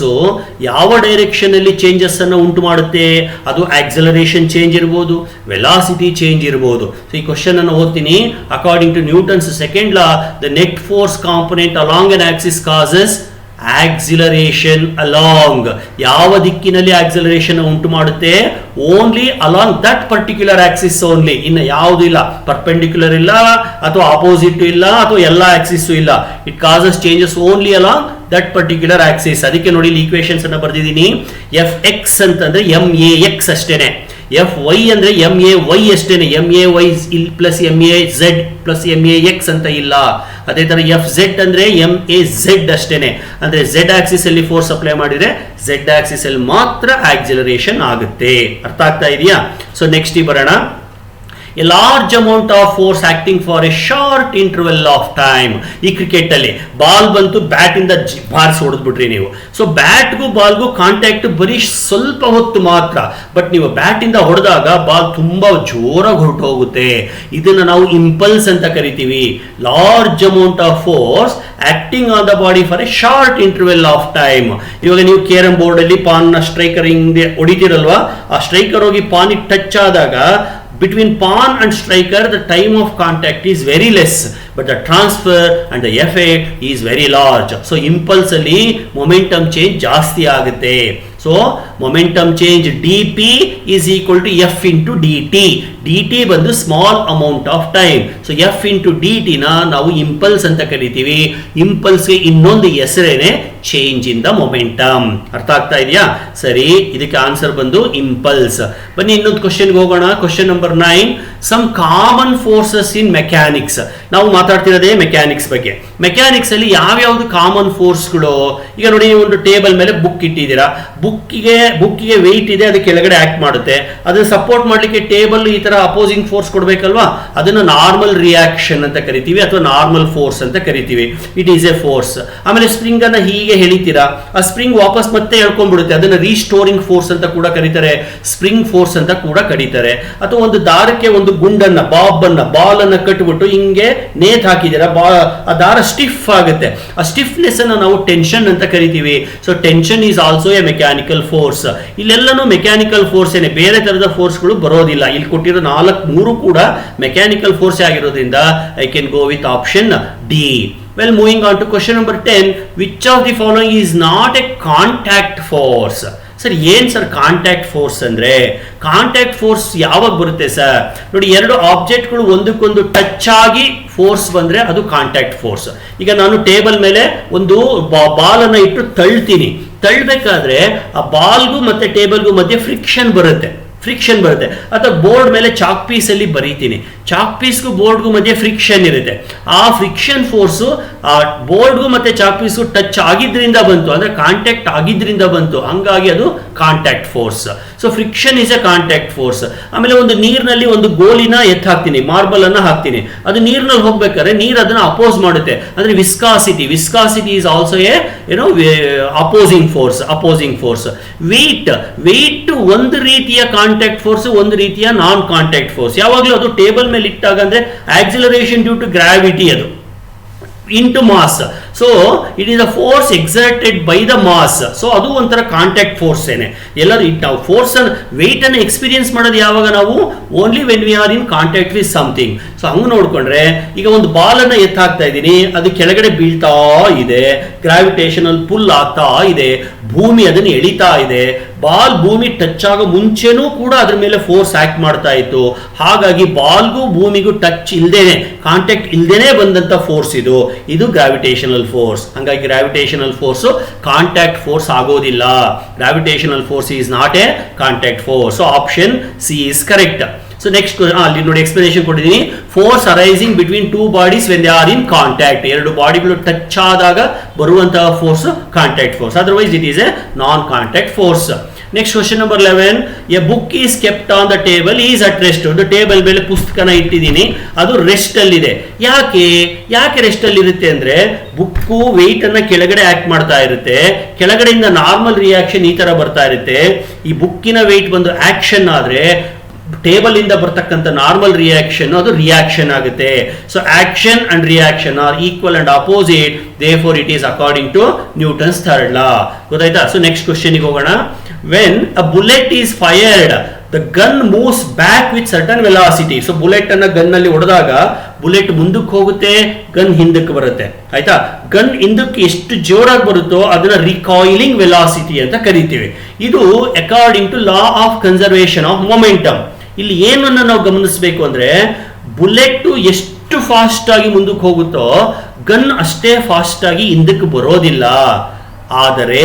ಯಾವ ಡೈರೆಕ್ಷನ್ ಅಲ್ಲಿ ಚೇಂಜಸ್ ಅನ್ನು ಉಂಟು ಮಾಡುತ್ತೆ? ಅದು ಆಕ್ಸಲರೇಷನ್ ಚೇಂಜ್ ಇರಬಹುದು, ವೆಲಾಸಿಟಿ ಚೇಂಜ್ ಇರಬಹುದು. ಸೊ ಈ ಕ್ವಶನ್ ಅನ್ನು ಓದ್ತೀನಿ. According to Newton's second law, the net force component along an axis causes acceleration along. ಯಾವ ದಿಕ್ಕಿನಲ್ಲಿ ಆಕ್ಸಿಲರೇಷನ್ ಉಂಟು ಮಾಡುತ್ತೆ? Only along that particular axis only. ಇನ್ನು ಯಾವುದು ಇಲ್ಲ, ಪರ್ಪೆಂಡಿಕ್ಯುಲರ್ ಇಲ್ಲ, ಅಥವಾ ಆಪೋಸಿಟ್ ಇಲ್ಲ, ಅಥವಾ ಎಲ್ಲ ಆಕ್ಸಿಸ್ ಇಲ್ಲ. It causes changes only along that particular axis. ಅದಕ್ಕೆ ನೋಡಿ ಇಲ್ಲಿ ಈಕ್ವೇಶನ್ಸ್ ಅನ್ನ ಬರ್ದಿದ್ದೀನಿ. ಎಫ್ ಎಕ್ಸ್ ಅಂತಂದ್ರೆ ಎಂ ಎ ಎಕ್ಸ್ ಅಷ್ಟೇನೆ, ಎಫ್ ವೈ ಅಂದ್ರೆ ಎಂ ಎ ವೈ ಅಷ್ಟೇನೆ, M A Y plus M A Z plus M A X ಅಂತ ಇಲ್ಲ. ಅದೇ ತರ ಎಫ್ ಝೆಡ್ ಅಂದ್ರೆ ಎಂ ಎ ಝೆಡ್ ಅಷ್ಟೇನೆ. ಅಂದ್ರೆ ಝೆಡ್ ಆಕ್ಸಿಸ್ ಅಲ್ಲಿ ಫೋರ್ಸ್ ಅಪ್ಲೈ ಮಾಡಿದ್ರೆ ಝೆಡ್ ಆಕ್ಸಿಸ್ ಅಲ್ಲಿ ಮಾತ್ರ ಆಕ್ಸಿಲರೇಷನ್ ಆಗುತ್ತೆ. ಅರ್ಥ ಆಗ್ತಾ ಇದೆಯಾ? ಸೊ ನೆಕ್ಸ್ಟ್ ಬರೋಣ. A large amount of force acting for a short interval of time. ಈ ಕ್ರಿಕೆಟ್ ಅಲ್ಲಿ ಬಾಲ್ ಬಂತು, ಬ್ಯಾಟ್ ಇಂದ ಬಾರ್ಸ್ ಹೊಡೆದ್ಬಿಟ್ರಿ ನೀವು. ಸೊ ಬ್ಯಾಟ್ಗೂ ಬಾಲ್ಗೂ ಕಾಂಟ್ಯಾಕ್ಟ್ ಬರೀ ಸ್ವಲ್ಪ ಹೊತ್ತು ಮಾತ್ರ, ಬಟ್ ನೀವು ಬ್ಯಾಟ್ ಇಂದ ಹೊಡೆದಾಗ ಬಾಲ್ ತುಂಬಾ ಜೋರಾಗಿ ಹೊರಟು ಹೋಗುತ್ತೆ. ಇದನ್ನ ನಾವು ಇಂಪಲ್ಸ್ ಅಂತ ಕರಿತೀವಿ. Large amount of force acting on the body for A short interval of time. ಇವಾಗ ನೀವು ಕೇರಂ ಬೋರ್ಡ್ ಅಲ್ಲಿ ಪಾನ್ ನ ಸ್ಟ್ರೈಕರ್ ಹಿಂದೆ ಹೊಡಿತೀರಲ್ವಾ, ಆ ಸ್ಟ್ರೈಕರ್ ಹೋಗಿ ಪಾನಿಗೆ ಟಚ್ ಆದಾಗ between pawn and striker the time of contact is very less, but the transfer and the effect is very large. So impulse ಅಲ್ಲಿ momentum change ಜಾಸ್ತಿ ಆಗುತ್ತೆ. So momentum change dp is equal to f into dt. dt ಬಂದು small amount of time. So f into dt ನ ನಾವು ಇಂಪಲ್ಸ್ ಅಂತ ಕರಿತೀವಿ. ಇಂಪಲ್ಸ್ಗೆ ಇನ್ನೊಂದು ಹೆಸರೇನೆ ಚೇಂಜ್ ಇನ್ ದ ಮೊಮೆಂಟಮ್. ಅರ್ಥ ಆಗ್ತಾ ಇದೆಯಾ? ಸರಿ, ಇದಕ್ಕೆ ಆನ್ಸರ್ ಬಂದು ಇಂಪಲ್ಸ್. ಬನ್ನಿ ಇನ್ನೊಂದು ಕ್ವಶನ್ಗೆ ಹೋಗೋಣ. Question number 9. Some common forces in mechanics. ನಾವು ಮಾತಾಡ್ತಿರೋದೇ ಮೆಕ್ಯಾನಿಕ್ಸ್ ಬಗ್ಗೆ. ಮೆಕ್ಯಾನಿಕ್ಸ್ ಅಲ್ಲಿ ಯಾವ್ಯಾವ್ದು ಕಾಮನ್ ಫೋರ್ಸ್ಗಳು? ಈಗ ನೋಡಿ, ನೀವು ಒಂದು ಟೇಬಲ್ ಮೇಲೆ ಬುಕ್ ಇಟ್ಟಿದ್ದೀರಾ, ಬುಕ್ಕಿಗೆ ವೆಯ್ಟ್ ಇದೆ, ಅದು ಕೆಳಗಡೆ ಆಕ್ಟ್ ಮಾಡುತ್ತೆ. ಅದನ್ನ ಸಪೋರ್ಟ್ ಮಾಡ್ಲಿಕ್ಕೆ ಟೇಬಲ್ ಈ ತರ ಅಪೋಸಿಂಗ್ ಫೋರ್ಸ್ ಕೊಡ್ಬೇಕಲ್ವಾ, ಅದನ್ನ ನಾರ್ಮಲ್ ರಿಯಾಕ್ಷನ್ ಅಂತ ಕರಿತೀವಿ, ಅಥವಾ ನಾರ್ಮಲ್ ಫೋರ್ಸ್ ಅಂತ ಕರಿತೀವಿ. It is A force. ಆಮೇಲೆ ಸ್ಪ್ರಿಂಗ್ ಅನ್ನ ಹೀಗೆ ಎಳಿತೀರಾ, ಆ ಸ್ಪ್ರಿಂಗ್ ವಾಪಸ್ ಮತ್ತೆ ಎಳ್ಕೊಂಡ್ಬಿಡುತ್ತೆ, ಅದನ್ನ ರೀಸ್ಟೋರಿಂಗ್ ಫೋರ್ಸ್ ಅಂತ ಕೂಡ ಕರೀತಾರೆ, ಸ್ಪ್ರಿಂಗ್ ಫೋರ್ಸ್ ಅಂತ ಕೂಡ ಕರೀತಾರೆ. ಅಥವಾ ಒಂದು ದಾರಕ್ಕೆ ಒಂದು ಗುಂಡನ್ನ, ಬಾಲ್ ಅನ್ನ ಕಟ್ಬಿಟ್ಟು ಹಿಂಗೆ ನೇತ್ ಹಾಕಿದ್ದೀರಾ, ಆ ದಾರ ಸ್ಟಿಫ್ ಆಗುತ್ತೆ, ಆ ಸ್ಟಿಫ್ನೆಸ್ ಅನ್ನ ನಾವು ಟೆನ್ಷನ್ ಅಂತ ಕರಿತೀವಿ. So tension is also a mechanical force. ಇಲ್ಲೆಲ್ಲನೂ ಮೆಕ್ಯಾನಿಕಲ್ ಫೋರ್ಸ್ ಏನೇ, ಬೇರೆ ತರದ ಫೋರ್ಸ್ಗಳು ಬರೋದಿಲ್ಲ. ಇಲ್ಲಿ ಕೊಟ್ಟಿರೋ 4 ಕೂಡ ಮೆಕ್ಯಾನಿಕಲ್ ಫೋರ್ಸ್ ಆಗಿರೋದ್ರಿಂದ I can go with option D. Well, moving on to question number 10. Which of the following is not a contact force? Sir ಏನ್ ಸರ್ ಕಾಂಟ್ಯಾಕ್ಟ್ ಫೋರ್ಸ್ ಅಂದ್ರೆ? ಕಾಂಟ್ಯಾಕ್ಟ್ ಫೋರ್ಸ್ ಯಾವಾಗ ಬರುತ್ತೆ ಸರ್? ನೋಡಿ, 2 ಆಬ್ಜೆಕ್ಟ್ಗಳು ಒಂದಕ್ಕೊಂದು ಟಚ್ ಆಗಿ ಫೋರ್ಸ್ ಬಂದ್ರೆ ಅದು ಕಾಂಟ್ಯಾಕ್ಟ್ ಫೋರ್ಸ್. ಈಗ ನಾನು ಟೇಬಲ್ ಮೇಲೆ ಒಂದು ಬಾಲ್ ಅನ್ನ ಇಟ್ಟು ತಳ್ಳಬೇಕಾದ್ರೆ ಆ ಬಾಲ್ಗೂ ಮತ್ತೆ ಟೇಬಲ್ಗೂ ಮಧ್ಯೆ ಫ್ರಿಕ್ಷನ್ ಬರುತ್ತೆ. ಅಥವಾ ಬೋರ್ಡ್ ಮೇಲೆ ಚಾಕ್ ಪೀಸ್ ಅಲ್ಲಿ ಬರೀತೀನಿ, ಚಾಕ್ ಪೀಸ್ಗೂ ಬೋರ್ಡ್ಗೂ ಮಧ್ಯೆ ಫ್ರಿಕ್ಷನ್ ಇರುತ್ತೆ. ಆ ಫ್ರಿಕ್ಷನ್ ಫೋರ್ಸ್ ಆ ಬೋರ್ಡ್ಗೂ ಮತ್ತೆ ಚಾಕ್ ಪೀಸ್ಗೂ ಟಚ್ ಆಗಿದ್ರಿಂದ ಬಂತು, ಅಂದ್ರೆ ಕಾಂಟ್ಯಾಕ್ಟ್ ಆಗಿದ್ರಿಂದ ಬಂತು, ಹಂಗಾಗಿ ಅದು contact force. So friction is A contact force. ಆಮೇಲೆ ಒಂದು ನೀರಿನಲ್ಲಿ ಒಂದು ಗೋಲಿನ ಹಾಕ್ತೀನಿ, ಮಾರ್ಬಲ್ ಅನ್ನ ಹಾಕ್ತೀನಿ, ಅದು ನೀರಿನಲ್ಲಿ ಹೋಗ್ಬೇಕಾದ್ರೆ ನೀರು ಅದನ್ನ ಅಪೋಸ್ ಮಾಡುತ್ತೆ, ಅಂದ್ರೆ viscosity is also a opposing force. Weight ಒಂದು ರೀತಿಯ ಕಾಂಟ್ಯಾಕ್ಟ್ ಫೋರ್ಸ್, ಒಂದು ರೀತಿಯ ನಾನ್ ಕಾಂಟ್ಯಾಕ್ಟ್ ಫೋರ್ಸ್. ಯಾವಾಗಲೂ ಅದು ಟೇಬಲ್ ಮೇಲೆ ಇಟ್ಟಾಗ ಅಂದ್ರೆ ಆಕ್ಸಿಲರೇಷನ್ ಡ್ಯೂ ಟು ಗ್ರಾವಿಟಿ, ಅದು into mass. So it is a force exerted by the mass. So ಅದು ಒಂಥರ ಕಾಂಟ್ಯಾಕ್ಟ್ ಫೋರ್ಸ್ ಏನೆ. ಎಲ್ಲರೂ ನಾವು ಫೋರ್ಸ್ ಅನ್ನು, ವೆಯ್ಟ್ ಅನ್ನು ಎಕ್ಸ್ಪೀರಿಯನ್ಸ್ ಮಾಡೋದು ಯಾವಾಗ? ನಾವು only when we are in contact with something. So ಹಂಗೆ ನೋಡ್ಕೊಂಡ್ರೆ, ಈಗ ಒಂದು ಬಾಲ್ ಅನ್ನ ಹಾಕ್ತಾ ಇದ್ದೀನಿ, ಅದು ಕೆಳಗಡೆ ಬೀಳ್ತಾ ಇದೆ, ಗ್ರಾವಿಟೇಷನಲ್ ಪುಲ್ ಆಗ್ತಾ ಇದೆ, ಭೂಮಿ ಅದನ್ನು ಎಳಿತಾ ಇದೆ. ಬಾಲ್ ಭೂಮಿ ಟಚ್ ಆಗೋ ಮುಂಚೆನೂ ಕೂಡ ಅದ್ರ ಮೇಲೆ ಫೋರ್ಸ್ ಆಕ್ಟ್ ಮಾಡ್ತಾ ಇತ್ತು. ಹಾಗಾಗಿ ಬಾಲ್ಗೂ ಭೂಮಿಗೂ ಟಚ್ ಇಲ್ದೇನೆ, ಕಾಂಟ್ಯಾಕ್ಟ್ ಇಲ್ದೇನೆ ಬಂದಂತ ಫೋರ್ಸ್ ಇದು ಗ್ರಾವಿಟೇಷನಲ್ ಫೋರ್ಸ್. ಹಾಗಾಗಿ ಗ್ರಾವಿಟೇಷನಲ್ ಫೋರ್ಸ್ ಕಾಂಟ್ಯಾಕ್ಟ್ ಫೋರ್ಸ್ ಆಗೋದಿಲ್ಲ. Gravitational force is not A contact force. So option C is correct. So next ಅಲ್ಲಿ ನೋಡಿ, ಎಕ್ಸ್ಪ್ಲನೇಷನ್ ಕೊಟ್ಟಿದ್ದೀನಿ. Force arising between two bodies when they are in contact. ಎರಡು ಬಾಡಿಗಳು ಟಚ್ ಆದಾಗ ಬರುವಂತಹ force contact force, otherwise it is A non contact force. Next question number 11. A book is kept on the table is at rest. ಒಂದು ಟೇಬಲ್ ಮೇಲೆ ಪುಸ್ತಕನ ಇಟ್ಟಿದ್ದೀನಿ, ಅದು ರೆಸ್ಟ್ ಅಲ್ಲಿದೆ. ಯಾಕೆ ರೆಸ್ಟ್ ಅಲ್ಲಿ ಇರುತ್ತೆ ಅಂದ್ರೆ, ಬುಕ್ಕು ವೆಯ್ಟ್ ಅನ್ನ ಕೆಳಗಡೆ ಆಕ್ಟ್ ಮಾಡ್ತಾ ಇರುತ್ತೆ, ಕೆಳಗಡೆಯಿಂದ ನಾರ್ಮಲ್ ರಿಯಾಕ್ಷನ್ ಈ ತರ ಬರ್ತಾ ಇರುತ್ತೆ. ಈ ಬುಕ್ಕಿನ ವೆಯ್ಟ್ ಬಂದು ಆಕ್ಷನ್ ಆದ್ರೆ ಟೇಬಲ್ ಇಂದ ಬರ್ತಕ್ಕಂಥ ನಾರ್ಮಲ್ ರಿಯಾಕ್ಷನ್ ಅದು ರಿಯಾಕ್ಷನ್ ಆಗುತ್ತೆ. So action and reaction are equal and opposite, therefore it is according to Newton's third law. ಗೊತ್ತಾಯ್ತಾ? ಸೊ ನೆಕ್ಸ್ಟ್ ಕ್ವಶನ್ ಗೆ ಹೋಗೋಣ. When a bullet is fired, the gun moves back with certain velocity. So bullet ಅನ್ನ ಗನ್ ನಲ್ಲಿ ಹೊಡೆದಾಗ ಬುಲೆಟ್ ಮುಂದಕ್ಕೆ ಹೋಗುತ್ತೆ, ಗನ್ ಹಿಂದಕ್ಕೆ ಬರುತ್ತೆ. ಆಯ್ತಾ? ಗನ್ ಹಿಂದಕ್ಕೆ ಎಷ್ಟು ಜೋರಾಗಿ ಬರುತ್ತೋ ಅದನ್ನ ರಿಕಾಯಿಲಿಂಗ್ ವೆಲಾಸಿಟಿ ಅಂತ ಕರಿತೀವಿ. ಇದು according to law of conservation of momentum. ಇಲ್ಲಿ ಏನನ್ನ ನಾವು ಗಮನಿಸಬೇಕು ಅಂದ್ರೆ, ಬುಲೆಟ್ ಎಷ್ಟು ಫಾಸ್ಟ್ ಆಗಿ ಮುಂದಕ್ಕೆ ಹೋಗುತ್ತೋ ಗನ್ ಅಷ್ಟೇ ಫಾಸ್ಟ್ ಆಗಿ ಹಿಂದಕ್ಕೆ ಬರೋದಿಲ್ಲ. ಆದರೆ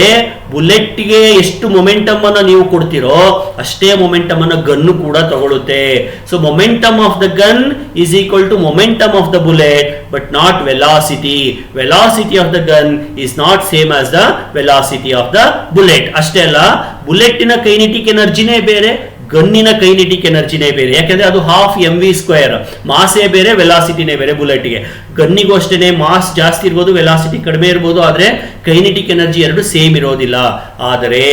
ಬುಲೆಟ್ಗೆ ಎಷ್ಟು ಮೊಮೆಂಟಮ್ ಅನ್ನ ನೀವು ಕೊಡ್ತೀರೋ ಅಷ್ಟೇ ಮೊಮೆಂಟಮ್ ಅನ್ನ ಗನ್ನು ಕೂಡ ತಗೊಳುತ್ತೆ. So momentum of the gun is equal to momentum of the bullet, but not velocity. Velocity of the gun is not same as the velocity of the bullet. ಅಷ್ಟೇ ಅಲ್ಲ, ಬುಲೆಟ್ಟಿನ ಕೈನೆಟಿಕ್ ಎನರ್ಜಿನೇ ಬೇರೆ, ಗನ್ನಿನ ಕೈನೆಟಿಕ್ ಎನರ್ಜಿನೇ ಬೇರೆ. ಯಾಕಂದ್ರೆ ಅದು ಹಾಫ್ mv², ಮಾಸೇ ಬೇರೆ ವೆಲಾಸಿಟಿನೇ ಬೇರೆ. ಬುಲೆಟ್ಗೆ ಗನ್ನಿಗೂ ಅಷ್ಟೇನೆ ಮಾಸ್ ಜಾಸ್ತಿ ಇರ್ಬೋದು, ವೆಲಾಸಿಟಿ ಕಡಿಮೆ ಇರ್ಬೋದು, ಆದ್ರೆ ಕೈನೆಟಿಕ್ ಎನರ್ಜಿ ಎರಡು ಸೇಮ್ ಇರೋದಿಲ್ಲ. ಆದರೆ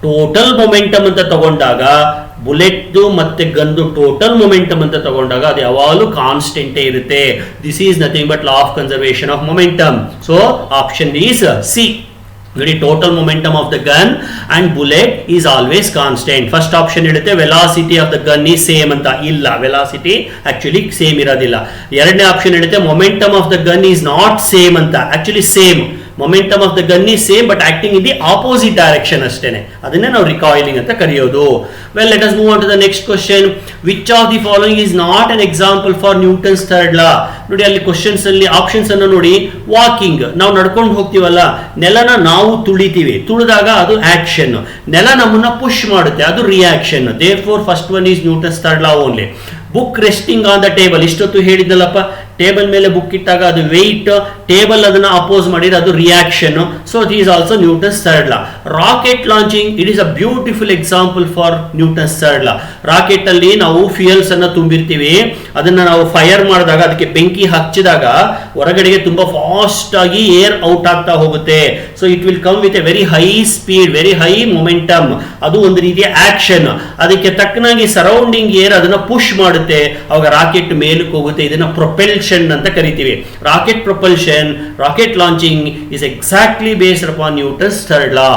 ಟೋಟಲ್ ಮೊಮೆಂಟಮ್ ಅಂತ ತಗೊಂಡಾಗ ಬುಲೆಟ್ ಮತ್ತೆ ಗನ್ದು ಟೋಟಲ್ ಮೊಮೆಂಟಮ್ ಅಂತ ತಗೊಂಡಾಗ ಅದು ಯಾವಾಗಲೂ ಕಾನ್ಸ್ಟೆಂಟೇ ಇರುತ್ತೆ. This is nothing but law of conservation of momentum. So option is C. Very total momentum of the gun and bullet is always constant. First option ಹೇಳುತ್ತೆ velocity of the gun is same ಅಂತ. ಇಲ್ಲ, velocity actually same ಇರೋದಿಲ್ಲ. ಎರಡನೇ ಆಪ್ಷನ್ ಹೇಳುತ್ತೆ momentum of the gun is not same ಅಂತ. actually same. momentum of the gun is same but acting in the opposite direction ಅಷ್ಟೇನೆ. ಅದನ್ನೇ ನಾವು ರಿಕಾಯಿಲಿಂಗ್ ಅಂತ ಕರೆಯೋದು. Well, let us move on to the next question. Which of the following is not an example for Newton's third law? ನೋಡಿ ಅಲ್ಲಿ ಕ್ವಶನ್ಸ್ ಅಲ್ಲಿ ಆಪ್ಷನ್ಸ್ ಅನ್ನು ನೋಡಿ. ವಾಕಿಂಗ್, ನಾವು ನಡ್ಕೊಂಡು ಹೋಗ್ತೀವಲ್ಲ, ನೆಲನ ನಾವು ತುಳಿತೀವಿ, ತುಳಿದಾಗ ಅದು ಆಕ್ಷನ್. ನೆಲ ನಮ್ಮನ್ನ ಪುಷ್ ಮಾಡುತ್ತೆ, ಅದು reaction. therefore first one is Newton's third law only. Book resting on the table, ಇಷ್ಟೊತ್ತು ಹೇಳಿದ್ದಲ್ಲಪ್ಪ, ಟೇಬಲ್ ಮೇಲೆ ಬುಕ್ ಇಟ್ಟಾಗ ಅದು ವೆಯ್ಟ್, ಟೇಬಲ್ ಅದನ್ನ ಅಪೋಸ್ ಮಾಡಿದ್ರೆ ಅದು reaction. So it is also Newton's third law. Rocket launching, it is a beautiful example for Newton's third law. Rocket ಅಲ್ಲಿ ನಾವು ಫ್ಯೂಯಲ್ಸ್ ಅನ್ನ ತುಂಬಿರ್ತೀವಿ, ಅದನ್ನ ನಾವು ಫೈರ್ ಮಾಡಿದಾಗ, ಅದಕ್ಕೆ ಬೆಂಕಿ ಹಚ್ಚಿದಾಗ ಹೊರಗಡೆಗೆ ತುಂಬಾ ಫಾಸ್ಟ್ ಆಗಿ ಏರ್ ಔಟ್ ಆಗ್ತಾ ಹೋಗುತ್ತೆ. So it will come with A very high speed, very high momentum. ಅದು ಒಂದು ರೀತಿಯ ಆಕ್ಷನ್. ಅದಕ್ಕೆ ತಕ್ಕನಾಗಿ ಸರೌಂಡಿಂಗ್ ಏರ್ ಅದನ್ನ ಪುಷ್ ಮಾಡುತ್ತೆ, ಅವಾಗ ರಾಕೆಟ್ ಮೇಲಕ್ಕೆ ಹೋಗುತ್ತೆ. ಇದನ್ನ ಪ್ರೊಪೆಲ್ಷನ್ ಅಂತ ಕರಿತೀವಿ. Rocket propulsion, rocket launching is exactly based upon Newton's third ಲಾ.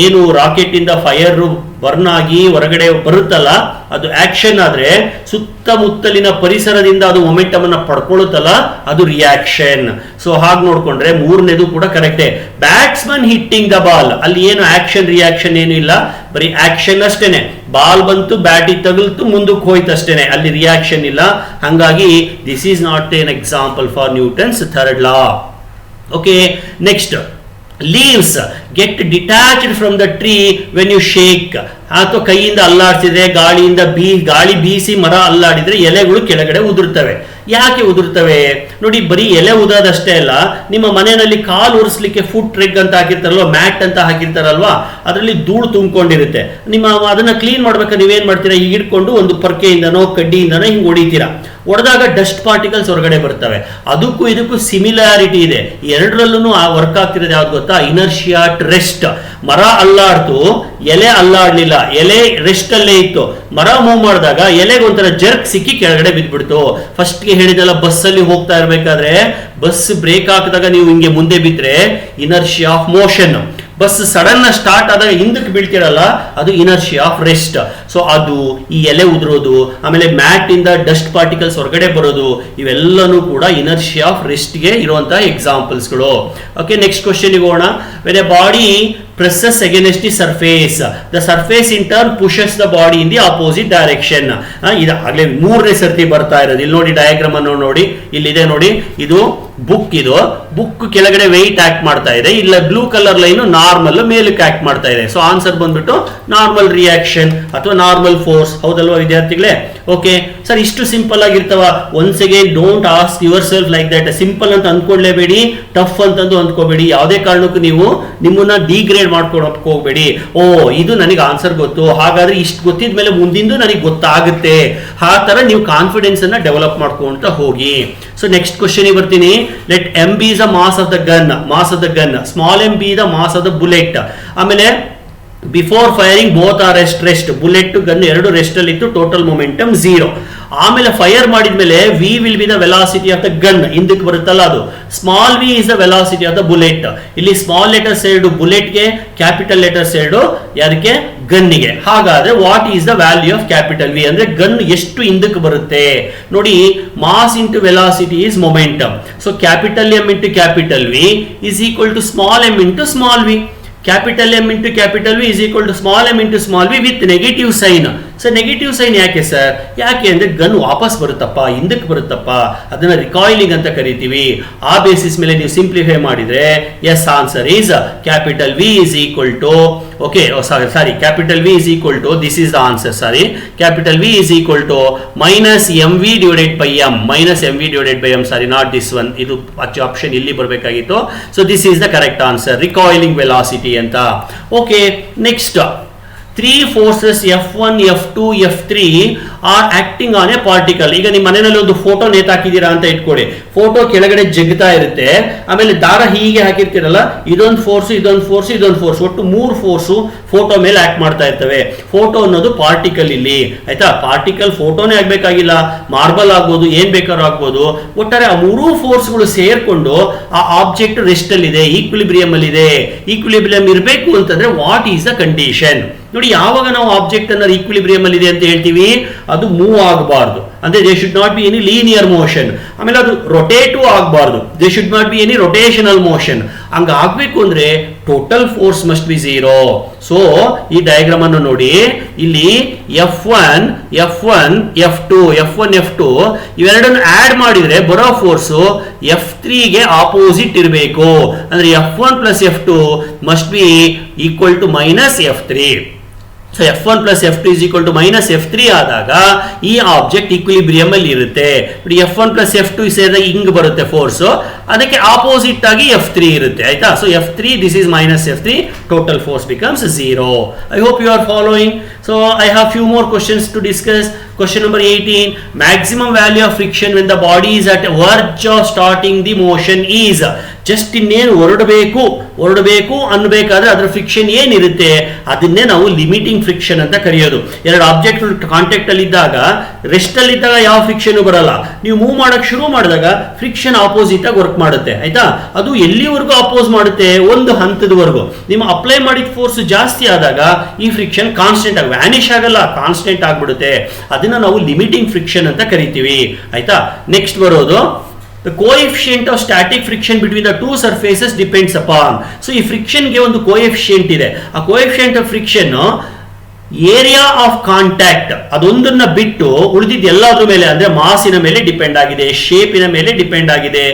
ಏನು ರಾಕೆಟ್ ಇಂದ ಫೈರ್ ಬರ್ನ್ ಆಗಿ ಹೊರಗಡೆ ಬರುತ್ತಲ್ಲ, ಅದು ಆಕ್ಷನ್ ಆದ್ರೆ ಸುತ್ತಮುತ್ತಲಿನ ಪರಿಸರದಿಂದ ಅದು ಮೊಮೆಂಟಮ್ ಅನ್ನ ಪಡ್ಕೊಳ್ಳುತ್ತಲ್ಲ, ಅದು ರಿಯಾಕ್ಷನ್. ಸೊ ಹಾಗೆ ನೋಡ್ಕೊಂಡ್ರೆ ಮೂರನೇದು ಕೂಡ ಕರೆಕ್ಟೇ. ಬ್ಯಾಟ್ಸ್ಮನ್ ಹಿಟ್ಟಿಂಗ್ ದ ಬಾಲ್, ಅಲ್ಲಿ ಏನು ಆಕ್ಷನ್ ರಿಯಾಕ್ಷನ್ ಏನು ಇಲ್ಲ, ಬರೀ ಆಕ್ಷನ್ ಅಷ್ಟೇನೆ. ಬಾಲ್ ಬಂತು, ಬ್ಯಾಟಿ ತಗಲ್ತು, ಮುಂದಕ್ಕೆ ಹೋಯ್ತು ಅಷ್ಟೇನೆ, ಅಲ್ಲಿ ರಿಯಾಕ್ಷನ್ ಇಲ್ಲ. ಹಂಗಾಗಿ this is not an example for Newton's third law. Okay, next. Leaves get detached from the tree when you shake. ಅಥವಾ ಕೈಯಿಂದ ಅಲ್ಲಾಡಿಸಿದ್ರೆ, ಗಾಳಿ ಬೀಸಿ ಮರ ಅಲ್ಲಾಡಿದ್ರೆ ಎಲೆಗಳು ಕೆಳಗಡೆ ಉದುರ್ತವೆ. ಯಾಕೆ ಉದುರ್ತವೆ ನೋಡಿ? ಬರೀ ಎಲೆ ಉದೋದಷ್ಟೇ ಅಲ್ಲ, ನಿಮ್ಮ ಮನೆಯಲ್ಲಿ ಕಾಲು ಒರೆಸ್ಲಿಕ್ಕೆ ಫುಟ್ ರೆಗ್ ಅಂತ ಹಾಕಿರ್ತಾರಲ್ವ, ಮ್ಯಾಟ್ ಅಂತ ಹಾಕಿರ್ತಾರಲ್ವಾ, ಅದರಲ್ಲಿ ಧೂಳು ತುಂಬಿಕೊಂಡಿರುತ್ತೆ. ಅದನ್ನ ಕ್ಲೀನ್ ಮಾಡ್ಬೇಕಾದ್ರೆ ನೀವೇನ್ ಮಾಡ್ತೀರಾ? ಈಗ ಇಟ್ಕೊಂಡು ಒಂದು ಪರ್ಕೆಯಿಂದನೋ ಕಡ್ಡಿಯಿಂದನೋ ಹಿಂಗೆ ಹೊಡಿತೀರಾ. ಹೊಡೆದಾಗ ಡಸ್ಟ್ ಪಾರ್ಟಿಕಲ್ಸ್ ಹೊರಗಡೆ ಬರ್ತವೆ. ಅದಕ್ಕೂ ಇದಕ್ಕೂ ಸಿಮಿಲಾರಿಟಿ ಇದೆ. ಎರಡರಲ್ಲೂ ವರ್ಕ್ ಆಗ್ತಿರೋದು ಯಾವ್ದು ಗೊತ್ತಾ? Inertia rest. ಮರ ಅಲ್ಲಾಡ್ತು, ಎಲೆ ಅಲ್ಲಾಡ್ಲಿಲ್ಲ, ಎಲೆ ರೆಸ್ಟ್ ಅಲ್ಲೇ ಇತ್ತು. ಮರ ಮೂವ್ ಮಾಡಿದಾಗ ಎಲೆಗೆ ಒಂಥರ ಜರ್ಕ್ ಸಿಕ್ಕಿ ಕೆಳಗಡೆ ಬಿದ್ಬಿಡ್ತು. ಫಸ್ಟ್ ಗೆ ಹೇಳಿದಲ್ಲ, ಬಸ್ ಅಲ್ಲಿ ಹೋಗ್ತಾ ಇರ್ಬೇಕಾದ್ರೆ ಬಸ್ ಬ್ರೇಕ್ ಹಾಕಿದಾಗ ನೀವು ಹಿಂಗೆ ಮುಂದೆ ಬಿದ್ರೆ inertia of motion. Bus sudden start ಆದಾಗ ಹಿಂದಕ್ಕೆ ಬೀಳ್ತಿರಲ್ಲ, ಅದು ಇನರ್ಷಿಯಾ ಆಫ್ ರೆಸ್ಟ್. ಸೊ ಅದು ಈ ಎಲೆ ಉದುರೋದು, ಆಮೇಲೆ ಮ್ಯಾಟ್ ಇಂದ ಡಸ್ಟ್ ಪಾರ್ಟಿಕಲ್ಸ್ ಹೊರಗಡೆ ಬರೋದು, ಇವೆಲ್ಲನೂ ಕೂಡ ಇನರ್ಷಿಯಾ ಆಫ್ ರೆಸ್ಟ್ಗೆ ಇರುವಂತಹ ಎಕ್ಸಾಂಪಲ್ಸ್ಗಳು. ಓಕೆ, ನೆಕ್ಸ್ಟ್ ಕ್ವಶನ್ ಹೋಗೋಣ. When A body presses against the surface, the surface in turn pushes the body in the opposite direction. ಇದು ಆಗಲೇ ಮೂರನೇ ಸರ್ತಿ ಬರ್ತಾ ಇರೋದು. ಇಲ್ಲಿ ನೋಡಿ, ಡಯಾಗ್ರಾಮ್ ಅನ್ನು ನೋಡಿ, ಇಲ್ಲಿದೆ ನೋಡಿ, ಇದು ಬುಕ್ ಇದು ಬುಕ್ ಕೆಳಗಡೆ ವೆಯ್ಟ್ ಆಕ್ಟ್ ಮಾಡ್ತಾ ಇದೆ, ಇಲ್ಲ ಬ್ಲೂ ಕಲರ್ ಲೈನ್ ನಾರ್ಮಲ್ ಮೇಲಕ್ಕೆ ಆಕ್ಟ್ ಮಾಡ್ತಾ ಇದೆ. ಸೊ ಆನ್ಸರ್ ಬಂದ್ಬಿಟ್ಟು ನಾರ್ಮಲ್ ರಿಯಾಕ್ಷನ್ ಅಥವಾ ನಾರ್ಮಲ್ ಫೋರ್ಸ್. ಹೌದಲ್ವಾ ವಿದ್ಯಾರ್ಥಿಗಳೇ? ಓಕೆ ಸರ್, ಇಷ್ಟು ಸಿಂಪಲ್ ಆಗಿರ್ತಾವ? Once again don't ask your self like that. Simple ಅಂತ ಅಂದ್ಕೊಳ್ಳೇಬೇಡಿ, ಟಫ್ ಅಂತಂದು ಅಂದ್ಕೋಬೇಡಿ. ಯಾವುದೇ ಕಾರಣಕ್ಕೂ ನೀವು ನಿಮ್ಮನ್ನ ಡಿಗ್ರೇಡ್ ಮಾಡ್ಕೊಳಕ್ ಹೋಗ್ಬೇಡಿ. ಓ ಇದು ನನಗೆ ಆನ್ಸರ್ ಗೊತ್ತು, ಹಾಗಾದ್ರೆ ಇಷ್ಟು ಗೊತ್ತಿದ ಮೇಲೆ ಮುಂದಿಂದು ನನಗೆ ಗೊತ್ತಾಗುತ್ತೆ, ಆ ತರ ನೀವು ಕಾನ್ಫಿಡೆನ್ಸ್ ಅನ್ನ ಡೆವಲಪ್ ಮಾಡ್ಕೊಂತ ಹೋಗಿ. ಸೊ ನೆಕ್ಸ್ಟ್ ಕ್ವಶನ್ ಬರ್ತೀನಿ. Let M be is the mass of the gun, mass of the gun, small M be the mass of the bullet. ಆಮೇಲೆ before firing both are rest, bullet gun ಎರಡು ರೆಸ್ಟ್ ಅಲ್ಲಿ ಇತ್ತು, ಟೋಟಲ್ ಮೊಮೆಂಟಮ್ 0. ಆಮೇಲೆ ಫೈರ್ ಮಾಡಿದ್ಮೇಲೆ V will be the velocity of the gun, ಹಿಂದಕ್ಕೆ ಬರುತ್ತಲ್ಲ ಅದು. Small V is the velocity of the bullet. ಇಲ್ಲಿ ಸ್ಮಾಲ್ ಲೆಟರ್ಸ್ ಎರಡು ಬುಲೆಟ್ಗೆ, ಕ್ಯಾಪಿಟಲ್ ಲೆಟರ್ಸ್ ಎರಡು ಯಾರಿಗೆ? ಗನ್ನಿಗೆ. ಹಾಗಾದ್ರೆ what is the value of capital V ಅಂದ್ರೆ ಗನ್ ಎಷ್ಟು ಹಿಂದಕ್ಕೆ ಬರುತ್ತೆ ನೋಡಿ. Mass into velocity is momentum. So capital M into capital V is equal to small M into small V. Capital M into capital V is equal to small M into small V with negative sign. Sir negative sign ಯಾಕೆ ಸರ್? ಯಾಕೆ ಅಂದ್ರೆ ಗನ್ ವಾಪಸ್ ಬರುತ್ತಪ್ಪ, ಹಿಂದಕ್ಕೆ ಬರುತ್ತಪ್ಪ, ಅದನ್ನ ರಿಕಾಯಿಲಿಂಗ್ ಅಂತ ಕರಿತೀವಿ. ಆ ಬೇಸಿಸ್ ಮೇಲೆ ನೀವು ಸಿಂಪ್ಲಿಫೈ ಮಾಡಿದ್ರೆ yes answer is capital V is equal to, okay sorry capital V is equal to, this is the answer, sorry capital V is equal to minus M V divided by M, minus M V divided by M, sorry not this one, ಇದು ಆಪ್ಷನ್ ಇಲ್ಲಿ ಬರಬೇಕಾಗಿತ್ತು. So this is the correct answer, recoiling velocity ಅಂತ. Okay next, 3 forces F1, F2, F3 are acting on a particle. ಈಗ ನಿಮ್ಮ ಮನೆಯಲ್ಲಿ ಒಂದು ಫೋಟೋ ನೇತಾಕಿದ್ದೀರಾ ಅಂತ ಇಟ್ಕೊಳ್ಳಿ. ಫೋಟೋ ಕೆಳಗಡೆ ಜಗ್ತಾ ಇರುತ್ತೆ, ಆಮೇಲೆ ದಾರ ಹೀಗೆ ಹಾಕಿರ್ತೀರಲ್ಲ, ಇದೊಂದು ಫೋರ್ಸ್, ಇದೊಂದು ಫೋರ್ಸ್, ಇದೊಂದು ಫೋರ್ಸ್, ಒಟ್ಟು 3 ಫೋರ್ಸು ಫೋಟೋ ಮೇಲೆ ಆಕ್ಟ್ ಮಾಡ್ತಾ ಇರ್ತವೆ. ಫೋಟೋ ಅನ್ನೋದು ಪಾರ್ಟಿಕಲ್ ಇಲ್ಲಿ, ಆಯ್ತಾ? ಪಾರ್ಟಿಕಲ್ ಫೋಟೋನೇ ಆಗ್ಬೇಕಾಗಿಲ್ಲ, ಮಾರ್ಬಲ್ ಆಗ್ಬೋದು, ಏನ್ ಬೇಕಾದ್ರೂ ಆಗ್ಬೋದು. ಒಟ್ಟಾರೆ ಆ 3 ಫೋರ್ಸ್ಗಳು ಸೇರ್ಕೊಂಡು ಆ ಆಬ್ಜೆಕ್ಟ್ ರೆಸ್ಟ್ ಅಲ್ಲಿ ಇದೆ, ಈಕ್ವಿಲಿಬ್ರಿಯಂ ಅಲ್ಲಿ ಇದೆ. ಈಕ್ವಿಲಿಬ್ರಿಯಂ ಇರಬೇಕು ಅಂತಂದ್ರೆ ವಾಟ್ ಈಸ್ ದ ಕಂಡೀಷನ್ ನೋಡಿ. ಯಾವಾಗ ನಾವು ಆಬ್ಜೆಕ್ಟ್ ಅನ್ನ ಈಕ್ವಿಲಿಬ್ರಿಯಂ ಅಲ್ಲಿ ಇದೆ ಅಂತ ಹೇಳ್ತೀವಿ, ಅದು ಮೂವ್ ಆಗಬಾರ್ದು, ಅಂದ್ರೆ they should not be any linear motion. ಆಮೇಲೆ ಅದು ರೊಟೇಟು ಆಗಬಾರ್ದು, they should not be any rotational motion. ಹಂಗ ಆಗ್ಬೇಕು ಅಂದ್ರೆ total force must be 0. So ಈ ಡಯಾಗ್ರಾಮ್ ಅನ್ನು ನೋಡಿ, ಇಲ್ಲಿ F1, F1, F2, F1, F2 ಇವೆರಡನ್ನು ಆಡ್ ಮಾಡಿದ್ರೆ ಬರೋ ಫೋರ್ಸ್ F3 ಗೆ ಆಪೋಸಿಟ್ ಇರಬೇಕು. ಅಂದ್ರೆ F1 plus F2 must be equal to minus F3. So F1 plus F2 is equal to minus F3 ಆದಾಗ ಈ ಆಬ್ಜೆಕ್ಟ್ ಈಕ್ವಿಲಿಬ್ರಿಯಂ ಅಲ್ಲಿ ಇರುತ್ತೆ. F1 ಪ್ಲಸ್ F2 ಸೇರಿದಾಗ ಹಿಂಗ್ ಬರುತ್ತೆ ಫೋರ್ಸ್, ಅದಕ್ಕೆ ಆಪೋಸಿಟ್ ಆಗಿ F3 ಇರುತ್ತೆ, ಆಯ್ತಾ? So F3 this is minus F3, total force becomes 0. I hope you are following. So I have few more questions to discuss. Question number 18, maximum value of friction when the body is at verge of starting the motion is. Just ಇನ್ನೇನು ಹೊರಡಬೇಕು ಅನ್ಬೇಕಾದ್ರೆ ಅದರ ಫ್ರಿಕ್ಷನ್ ಏನಿರುತ್ತೆ ಅದನ್ನೇ ನಾವು ಲಿಮಿಟಿಂಗ್ ಫ್ರಿಕ್ಷನ್ ಅಂತ ಕರೆಯೋದು. ಎರಡು ಆಬ್ಜೆಕ್ಟ್ ಕಾಂಟ್ಯಾಕ್ಟ್ ಅಲ್ಲಿ ಇದ್ದಾಗ, ರೆಸ್ಟ್ ಅಲ್ಲಿ ಇದ್ದಾಗ ಯಾವ ಫ್ರಿಕ್ಷನ್ ಬರಲ್ಲ, ನೀವು ಮೂವ್ ಮಾಡಕ್ ಶುರು ಮಾಡಿದಾಗ ಫ್ರಿಕ್ಷನ್ ಆಪೋಸಿಟ್ ಆಗಿ ವರ್ಕ್ ಮಾಡುತ್ತೆ, ಆಯ್ತಾ? ಅದು ಎಲ್ಲಿವರೆಗೂ ಅಪೋಸ್ ಮಾಡುತ್ತೆ? ಒಂದು ಹಂತದವರೆಗೂ. ನಿಮ್ಮ ಅಪ್ಲೈ ಮಾಡಿದ ಫೋರ್ಸ್ ಜಾಸ್ತಿ ಆದಾಗ ಈ ಫ್ರಿಕ್ಷನ್ ಕಾನ್ಸ್ಟೆಂಟ್ ಆಗಿ ವ್ಯಾನಿಶ್ ಆಗಲ್ಲ, ಕಾನ್ಸ್ಟೆಂಟ್ ಆಗ್ಬಿಡುತ್ತೆ. ಅದನ್ನ ನಾವು ಲಿಮಿಟಿಂಗ್ ಫ್ರಿಕ್ಷನ್ ಅಂತ ಕರಿತೀವಿ, ಆಯ್ತಾ? ನೆಕ್ಸ್ಟ್ ಬರೋದು, the coefficient of static friction between the two surfaces depends upon. So ಈ ಫ್ರಿಕ್ಷನ್ ಗೆ ಒಂದು ಕೋಎಫಿಷಿಯಂಟ್ ಇದೆ. ಆ coefficient of friction area of contact ಅದೊಂದನ್ನ ಬಿಟ್ಟು ಉಳಿದಿದ್ದ ಎಲ್ಲಾದ್ರ ಮೇಲೆ, ಅಂದ್ರೆ ಮಾಸಿನ ಮೇಲೆ ಡಿಪೆಂಡ್ ಆಗಿದೆ, ಶೇಪಿನ ಮೇಲೆ ಡಿಪೆಂಡ್ ಆಗಿದೆ,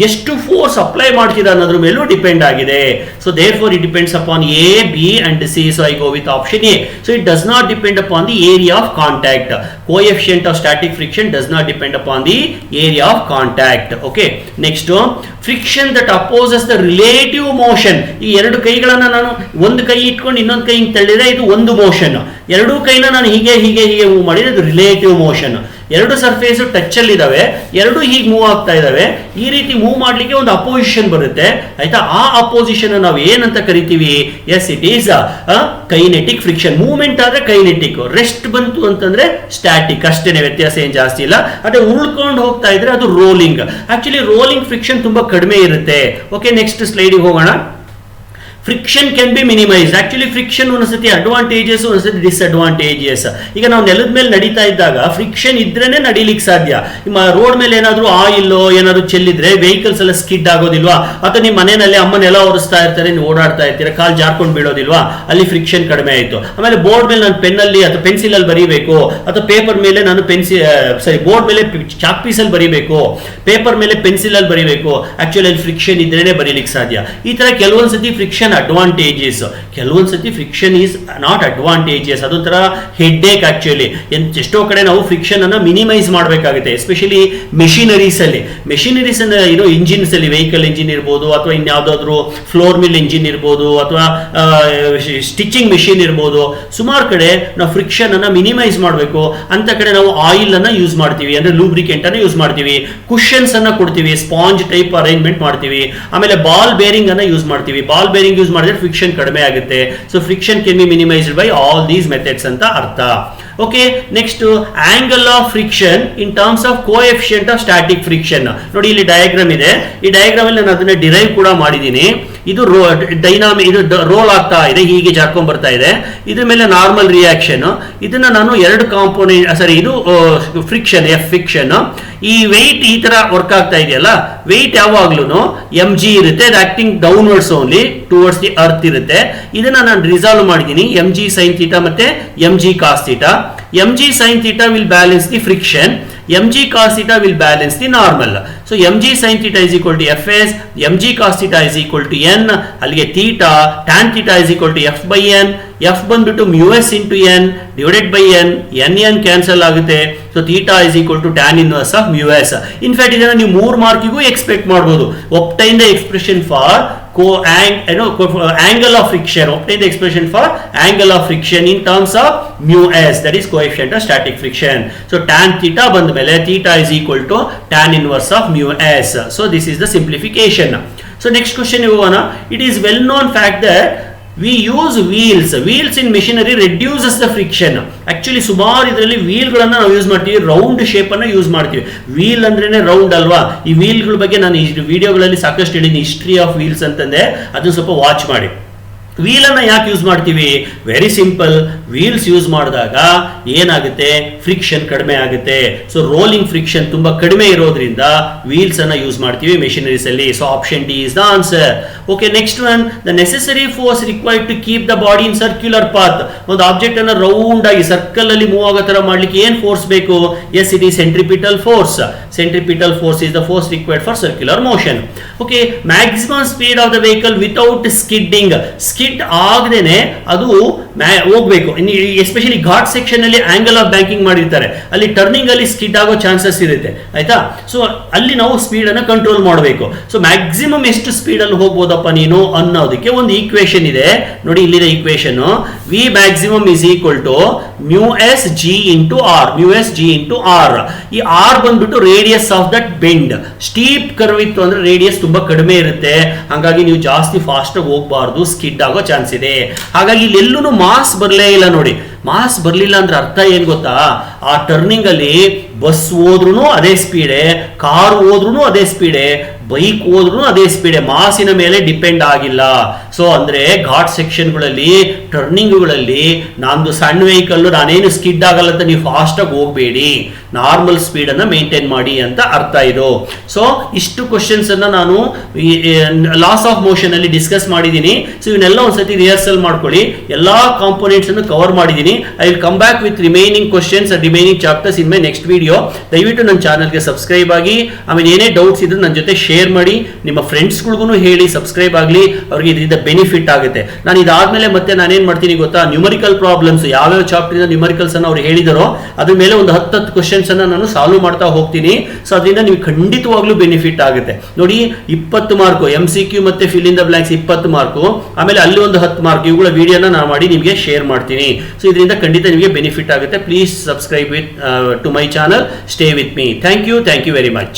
ಎಷ್ಟು ಫೋರ್ಸ್ ಅಪ್ಲೈ ಮಾಡ್ತೀರಾ ಅನ್ನೋದ್ರ ಮೇಲೂ ಡಿಪೆಂಡ್ ಆಗಿದೆ. So therefore it depends upon A, B and C. So I go with option A. So it does not depend upon the area of contact. Coefficient of static friction does not depend upon the area of contact. Okay next, friction that opposes the relative motion. ಈ ಎರಡು ಕೈಗಳನ್ನ ನಾನು ಒಂದು ಕೈ ಇಟ್ಕೊಂಡು ಇನ್ನೊಂದು ಕೈ ತಳ್ಳಿದ್ರೆ ಇದು ಒಂದು ಮೋಷನ್, ಎರಡೂ ಕೈನ ನಾನು ಹೀಗೆ ಮೂವ್ ಮಾಡಿದ್ರೆ ಅದು ರಿಲೇಟಿವ್ ಮೋಷನ್. ಎರಡು ಸರ್ಫೇಸ್ ಟಚ್ ಅಲ್ಲಿ ಇದಾವೆ, ಎರಡು ಹೀಗೆ ಮೂವ್ ಆಗ್ತಾ ಇದಾವೆ. ಈ ರೀತಿ ಮೂವ್ ಮಾಡ್ಲಿಕ್ಕೆ ಒಂದು ಅಪೋಸಿಷನ್ ಬರುತ್ತೆ, ಆಯ್ತಾ? ಆ ಅಪೋಸಿಷನ್ ನಾವು ಏನಂತ ಕರಿತೀವಿ? Yes, it is kinetic friction. Movement ಆದ್ರೆ ಕೈನೆಟಿಕ್, ರೆಸ್ಟ್ ಬಂತು ಅಂತಂದ್ರೆ ಸ್ಟ್ಯಾಟಿಕ್, ಅಷ್ಟೇನೆ, ವ್ಯತ್ಯಾಸ ಏನ್ ಜಾಸ್ತಿ ಇಲ್ಲ. ಅದೇ ಉಳ್ಕೊಂಡು ಹೋಗ್ತಾ ಇದ್ರೆ ಅದು ರೋಲಿಂಗ್. ಆಕ್ಚುಲಿ ರೋಲಿಂಗ್ ಫ್ರಿಕ್ಷನ್ ತುಂಬಾ ಕಡಿಮೆ ಇರುತ್ತೆ. ಓಕೆ ನೆಕ್ಸ್ಟ್ ಸ್ಲೈಡಿಗೆ ಹೋಗೋಣ. Friction can be minimised. Actually friction ಒಂದ್ಸತಿ ಅಡ್ವಾಂಟೇಜಸ್ ಒಂದ್ಸತಿ ಡಿಸ್ಅಡ್ವಾಂಟೇಜಸ್. ಈಗ ನಾವು ನೆಲದ ಮೇಲೆ ನಡೀತಾ ಇದ್ದಾಗ ಫ್ರಿಕ್ಷನ್ ಇದ್ರೇನೆ ನಡೀಲಿಕ್ಕೆ ಸಾಧ್ಯ. ನಿಮ್ಮ ರೋಡ್ ಮೇಲೆ ಏನಾದ್ರು ಆಯಿಲ್ ಏನಾದ್ರು ಚೆಲ್ಲಿದ್ರೆ ವೆಹಿಕಲ್ಸ್ ಎಲ್ಲ ಸ್ಕಿಡ್ ಆಗೋದಿಲ್ವಾ? ಅಥವಾ ನಿಮ್ಮ ಮನೆಯಲ್ಲಿ ಅಮ್ಮ ನೆಲ ಒರೆಸ್ತಾ ಇರ್ತಾರೆ, ನೀವು ಓಡಾಡ್ತಾ ಇರ್ತೀರಾ, ಕಾಲ್ ಜಾರ್ಕೊಂಡು ಬೀಳೋದಿಲ್ವಾ? ಅಲ್ಲಿ ಫ್ರಿಕ್ಷನ್ ಕಡಿಮೆ ಆಯಿತು. ಆಮೇಲೆ ಬೋರ್ಡ್ ಮೇಲೆ ನಾನು ಪೆನ್ನಲ್ಲಿ ಅಥವಾ ಪೆನ್ಸಿಲ್ ಅಲ್ಲಿ ಬರೀಬೇಕು, ಅಥವಾ ಪೇಪರ್ ಮೇಲೆ ನಾನು ಬೋರ್ಡ್ ಮೇಲೆ ಚಾಕ್ ಪೀಸ್ ಅಲ್ಲಿ ಬರೀಬೇಕು, ಪೇಪರ್ ಮೇಲೆ ಪೆನ್ಸಿಲ್ ಅಲ್ಲಿ ಬರೀಬೇಕು. ಆಕ್ಚುಲಿ ಅಲ್ಲಿ ಫ್ರಿಕ್ಷನ್ ಇದ್ರೇನೆ ಬರೀಲಿಕ್ಕೆ ಸಾಧ್ಯ. ಈ ತರ ಕೆಲವೊಂದ್ಸತಿ ಫ್ರಿಕ್ಷನ್ ಅಡ್ವಾಂಟೇಜಸ್, ಕೆಲವೊಂದ್ಸತಿ ಫ್ರಿಕ್ಷನ್ ಈಸ್ ನಾಟ್ ಅಡ್ವಾಂಟೇಜಸ್. ಅದೊಂಥರ ಹೆಡ್ ಏಕ್. ಆಕ್ಚುಲಿ ಎಷ್ಟೋ ಕಡೆ ನಾವು ಫ್ರಿಕ್ಷನ್ ಅನ್ನ ಮಿನಿಮೈಸ್ ಮಾಡಬೇಕಾಗುತ್ತೆ, ಎಸ್ಪೆಷಲಿ ಮೆಷಿನರೀಸ್ ಅಲ್ಲಿ. ಮೆಷಿನರೀಸ್ ಇಂಜಿನ್ಸ್ ಅಲ್ಲಿ, ವೆಹಿಕಲ್ ಇಂಜಿನ್ ಇರ್ಬೋದು, ಅಥವಾ ಇನ್ಯಾವುದಾದ್ರು ಫ್ಲೋರ್ ಮಿಲ್ ಇಂಜಿನ್ ಇರ್ಬೋದು, ಅಥವಾ ಸ್ಟಿಚಿಂಗ್ ಮೆಷಿನ್ ಇರ್ಬೋದು. ಸುಮಾರು ಕಡೆ ನಾವು ಫ್ರಿಕ್ಷನ್ ಅನ್ನ ಮಿನಿಮೈಸ್ ಮಾಡಬೇಕು ಅಂತ ಕಡೆ ನಾವು ಆಯಿಲ್ ಅನ್ನ ಯೂಸ್ ಮಾಡ್ತೀವಿ, ಅಂದ್ರೆ ಲೂಬ್ರಿಕೆಂಟ್ ಅನ್ನ ಯೂಸ್ ಮಾಡ್ತೀವಿ, ಕುಷನ್ಸ್ ಅನ್ನ ಕೊಡ್ತೀವಿ, ಸ್ಪಾಂಜ್ ಟೈಪ್ ಅರೇಂಜ್ಮೆಂಟ್ ಮಾಡ್ತೀವಿ, ಆಮೇಲೆ ಬಾಲ್ ಬೇರಿಂಗ್ ಅನ್ನ ಯೂಸ್ ಮಾಡ್ತೀವಿ. ಬಾಲ್ ಬೇರಿಂಗ್ ಯೂಸ್ ಮಾಡಿದ್ರೆ ಫ್ರಿಕ್ಷನ್ ಕಡಿಮೆ ಆಗುತ್ತೆ. So friction can be minimised by all these methods ಅಂತ ಅರ್ಥ. Okay, next angle of friction in terms of coefficient of static friction. ನೋಡಿ ಇಲ್ಲಿ ಡಯಾಗ್ರಾಮ್ ಇದೆ. ಈ ಡಯಾಗ್ರಾಮ್ ಅಲ್ಲಿ ನಾನು ಅದನ್ನ ಡಿರೈವ್ ಕೂಡ ಮಾಡಿದ್ದೀನಿ. ಇದು ಇದು ರೋಲ್ ಆಗ್ತಾ ಇದೆ, ಹೀಗೆ ಜಾರ್ಕೊಂಡ್ ಬರ್ತಾ ಇದೆ. ಇದ್ರ ಮೇಲೆ ನಾರ್ಮಲ್ ರಿಯಾಕ್ಷನ್. ಇದನ್ನ ನಾನು ಎರಡು ಕಾಂಪೋನೆಂಟ್, ಇದು ಫ್ರಿಕ್ಷನ್, ಎಫ್ ಫ್ರಿಕ್ಷನ್. ಈ ವೆಯ್ಟ್ ಈ ತರ ವರ್ಕ್ ಆಗ್ತಾ ಇದೆಯಲ್ಲ, ವೆಯ್ಟ್ ಯಾವಾಗ್ಲೂ ಎಂ ಜಿ ಇರುತ್ತೆ, ಅದು acting downwards only towards the earth ಇರುತ್ತೆ. ಇದನ್ನ ನಾನು ರಿಸಾಲ್ವ್ ಮಾಡಿದ್ದೀನಿ. ಎಂ ಜಿ ಸೈನ್ ಥೀಟಾ ಮತ್ತೆ M G cos theta. M G sine theta will balance the friction, mg cos theta will balance the normal. So mg sin theta is equal to fs, mg cos theta is equal to n, ಅಲ್ಲಿಗೆ theta tan theta is equal to f by n, f ಬಂದ್ಬಿಟ್ಟು mu s into n divided by n, n cancel ಆಗುತ್ತೆ. ಸೊ theta is equal to tan inverse of mu s. In fact ಇದನ್ನ ನೀವು 3 ಮಾರ್ಕಿಗೂ ಎಕ್ಸ್ಪೆಕ್ಟ್ ಮಾಡಬಹುದು. obtain the expression for angle of friction, obtain the expression for angle of friction in terms of mu s, that is coefficient of static friction. So tan theta ಬಂದ ಮೇಲೆ theta is equal to tan inverse of mu s. So this is the simplification. So next question ಹೋಗೋಣ. It is well known fact that we use wheels in machinery reduces the friction. Actually ಸುಮಾರು ಇದರಲ್ಲಿ ವೀಲ್ ಗಳನ್ನ ನಾವು ಯೂಸ್ ಮಾಡ್ತೀವಿ, ರೌಂಡ್ ಶೇಪ್ ಅನ್ನ ಯೂಸ್ ಮಾಡ್ತೀವಿ. ವೀಲ್ ಅಂದ್ರೇನೆ ರೌಂಡ್ ಅಲ್ವಾ? ಈ ವೀಲ್ ಗಳ ಬಗ್ಗೆ ನಾನು ಈ ವಿಡಿಯೋಗಳಲ್ಲಿ ಸಾಕಷ್ಟು ಹೇಳಿದ್ದೀನಿ, ಹಿಸ್ಟ್ರಿ ಆಫ್ ವೀಲ್ಸ್ ಅಂತಂದೆ, ಅದನ್ನ ಸ್ವಲ್ಪ ವಾಚ್ ಮಾಡಿ. ವೀಲ್ ಅನ್ನ ಯಾಕೆ ಯೂಸ್ ಮಾಡ್ತೀವಿ? Very simple. ವೀಲ್ಸ್ ಯೂಸ್ ಮಾಡಿದಾಗ ಏನಾಗುತ್ತೆ? ಫ್ರಿಕ್ಷನ್ ಕಡಿಮೆ ಆಗುತ್ತೆ. ಸೊ ರೋಲಿಂಗ್ ಫ್ರಿಕ್ಷನ್ ತುಂಬಾ ಕಡಿಮೆ ಇರೋದ್ರಿಂದ ವೀಲ್ಸ್ ಅನ್ನ ಯೂಸ್ ಮಾಡ್ತೀವಿ ಮೆಷಿನರೀಸ್ ಅಲ್ಲಿ. So option D is the answer. Okay, next one, the necessary force required to keep the body in circular path. ಒಂದು ಆಬ್ಜೆಕ್ಟ್ ಅನ್ನ ರೌಂಡ್ ಆಗಿ ಸರ್ಕಲ್ ಅಲ್ಲಿ ಮೂವ್ ಆಗೋ ತರ ಮಾಡ್ಲಿಕ್ಕೆ ಏನ್ ಫೋರ್ಸ್ ಬೇಕು? Yes, it is centripetal force. Centripetal force is the force required for circular motion. Okay, maximum speed of the vehicle without skidding. Skid ಆಗದೇನೆ ಅದು ಹೋಗ್ಬೇಕು. ಎಸ್ಪೆಷಲಿ ಘಾಟ್ ಸೆಕ್ಷನ್ ಅಲ್ಲಿ ಆಂಗಲ್ ಆಫ್ ಬ್ಯಾಂಕಿಂಗ್ ಮಾಡಿರ್ತಾರೆ, ಅಲ್ಲಿ ಟರ್ನಿಂಗ್ ಅಲ್ಲಿ ಸ್ಕಿಡ್ ಆಗೋ ಚಾನ್ಸಸ್ ಇರುತ್ತೆ, ಆಯ್ತಾ? ಸೊ ಅಲ್ಲಿ ನಾವು ಸ್ಪೀಡ್ ಅನ್ನ ಕಂಟ್ರೋಲ್ ಮಾಡಬೇಕು. ಸೊ ಮ್ಯಾಕ್ಸಿಮಮ್ ಎಷ್ಟು ಸ್ಪೀಡ್ ಅಲ್ಲಿ ಹೋಗ್ಬೋದಪ್ಪ ನೀನು ಅನ್ನೋದಕ್ಕೆ ಒಂದು ಈಕ್ವೇಶನ್ ಇದೆ ನೋಡಿ. ಇಲ್ಲಿದೆ equation. V maximum is equal to mu s g into r. mu s g into r. ಈ r ಬಂದ್ಬಿಟ್ಟು radius of that bend. Steep curve ಇತ್ತು ಅಂದ್ರೆ ರೇಡಿಯಸ್ ತುಂಬಾ ಕಡಿಮೆ ಇರುತ್ತೆ, ಹಾಗಾಗಿ ನೀವು ಜಾಸ್ತಿ ಫಾಸ್ಟ್ ಆಗಿ ಹೋಗಬಾರ್ದು, ಸ್ಕಿಡ್ ಆಗೋ ಚಾನ್ಸ್ ಇದೆ. ಹಾಗಾಗಿ ಇಲ್ಲೆಲ್ಲೂ ಮಾಸ್ ಬರಲೇ ಇಲ್ಲ ನೋಡಿ. ಮಾಸ್ ಬರಲಿಲ್ಲ ಅಂದ್ರೆ ಅರ್ಥ ಏನ್ ಗೊತ್ತಾ? ಆ ಟರ್ನಿಂಗ್ ಅಲ್ಲಿ ಬಸ್ ಹೋದ್ರೂ ಅದೇ ಸ್ಪೀಡೆ, ಕಾರ್ ಹೋದ್ರೂ ಅದೇ ಸ್ಪೀಡೆ, ಬೈಕ್ ಹೋದ್ರೂ ಅದೇ ಸ್ಪೀಡೆ, ಮಾಸಿನ ಮೇಲೆ ಡಿಪೆಂಡ್ ಆಗಿಲ್ಲ. ಸೊ ಅಂದ್ರೆ ಘಾಟ್ ಸೆಕ್ಷನ್ಗಳಲ್ಲಿ, ಟರ್ನಿಂಗ್ಗಳಲ್ಲಿ ನಂದು ಸಣ್ಣ ವೆಹಿಕಲ್ ನಾನೇನು ಸ್ಕಿಡ್ ಆಗಲ್ಲ ಅಂತ ನೀವು ಫಾಸ್ಟ್ ಆಗಿ ಹೋಗಬೇಡಿ, ನಾರ್ಮಲ್ ಸ್ಪೀಡ್ ಅನ್ನ ಮೇಂಟೈನ್ ಮಾಡಿ ಅಂತ ಅರ್ಥ ಇದು. ಸೊ ಇಷ್ಟು ಕ್ವಶನ್ಸ್ ಅನ್ನ ನಾನು ಲಾಸ್ ಆಫ್ ಮೋಷನ್ ಅಲ್ಲಿ ಡಿಸ್ಕಸ್ ಮಾಡಿದ್ದೀನಿ. ಸೊ ಇವನ್ನೆಲ್ಲ ಒಂದ್ಸತಿ ರಿಹರ್ಸಲ್ ಮಾಡ್ಕೊಳ್ಳಿ. ಎಲ್ಲಾ ಕಾಂಪೋನೆಂಟ್ಸ್ ಅನ್ನು ಕವರ್ ಮಾಡಿದ್ದೀನಿ. I will come back with remaining questions, remaining chapters in my next video. ದಯವಿಟ್ಟು ನನ್ನ ಚಾನಲ್ಗೆ ಸಬ್ಸ್ಕ್ರೈಬ್ ಆಗಿ, ಆಮೇಲೆ ಏನೇ ಡೌಟ್ಸ್ ಇದ್ರೆ ನನ್ನ ಜೊತೆ ಶೇರ್ ಮಾಡಿ, ನಿಮ್ಮ ಫ್ರೆಂಡ್ಸ್ಗಳಿಗೂ ಹೇಳಿ ಸಬ್ಸ್ಕ್ರೈಬ್ ಆಗಲಿ, ಅವ್ರಿಗೆ ಇದರಿಂದ ಬೆನಿಫಿಟ್ ಆಗುತ್ತೆ. ನಾನು ಇದಾದ್ಮೇಲೆ ಮತ್ತೆ ನಾನೇನ್ ಮಾಡ್ತೀನಿ ಗೊತ್ತಾ? ನ್ಯೂಮರಿಕಲ್ ಪ್ರಾಬ್ಲಮ್ಸ್ ಯಾವ್ಯಾವ ಚಾಪ್ಟರ್ ನ್ಯೂಮರಿಕಲ್ಸ್ ಅನ್ನು ಅವ್ರು ಹೇಳಿದಾರೋ ಅದ್ರ ಮೇಲೆ ಒಂದು 10 ಕ್ವಶನ್ಸ್ ಅನ್ನ ನಾನು ಸಾಲ್ವ್ ಮಾಡ್ತಾ ಹೋಗ್ತೀನಿ. ಸೊ ಅದರಿಂದ ನೀವು ಖಂಡಿತವಾಗ್ಲೂ ಬೆನಿಫಿಟ್ ಆಗುತ್ತೆ ನೋಡಿ. 20 ಮಾರ್ಕು MCQ ಮತ್ತೆ fill in the blanks 20 mark, ಆಮೇಲೆ ಅಲ್ಲಿ ಒಂದು 10 ಮಾರ್ಕ್, ಇವುಗಳ ವಿಡಿಯೋನ ನಾನು ಮಾಡಿ ನಿಮಗೆ ಶೇರ್ ಮಾಡ್ತೀನಿ. ಸೊ ಇದರಿಂದ ಖಂಡಿತ ನಿಮಗೆ ಬೆನಿಫಿಟ್ ಆಗುತ್ತೆ. Please subscribe with to my channel. Stay with me. Thank you very much.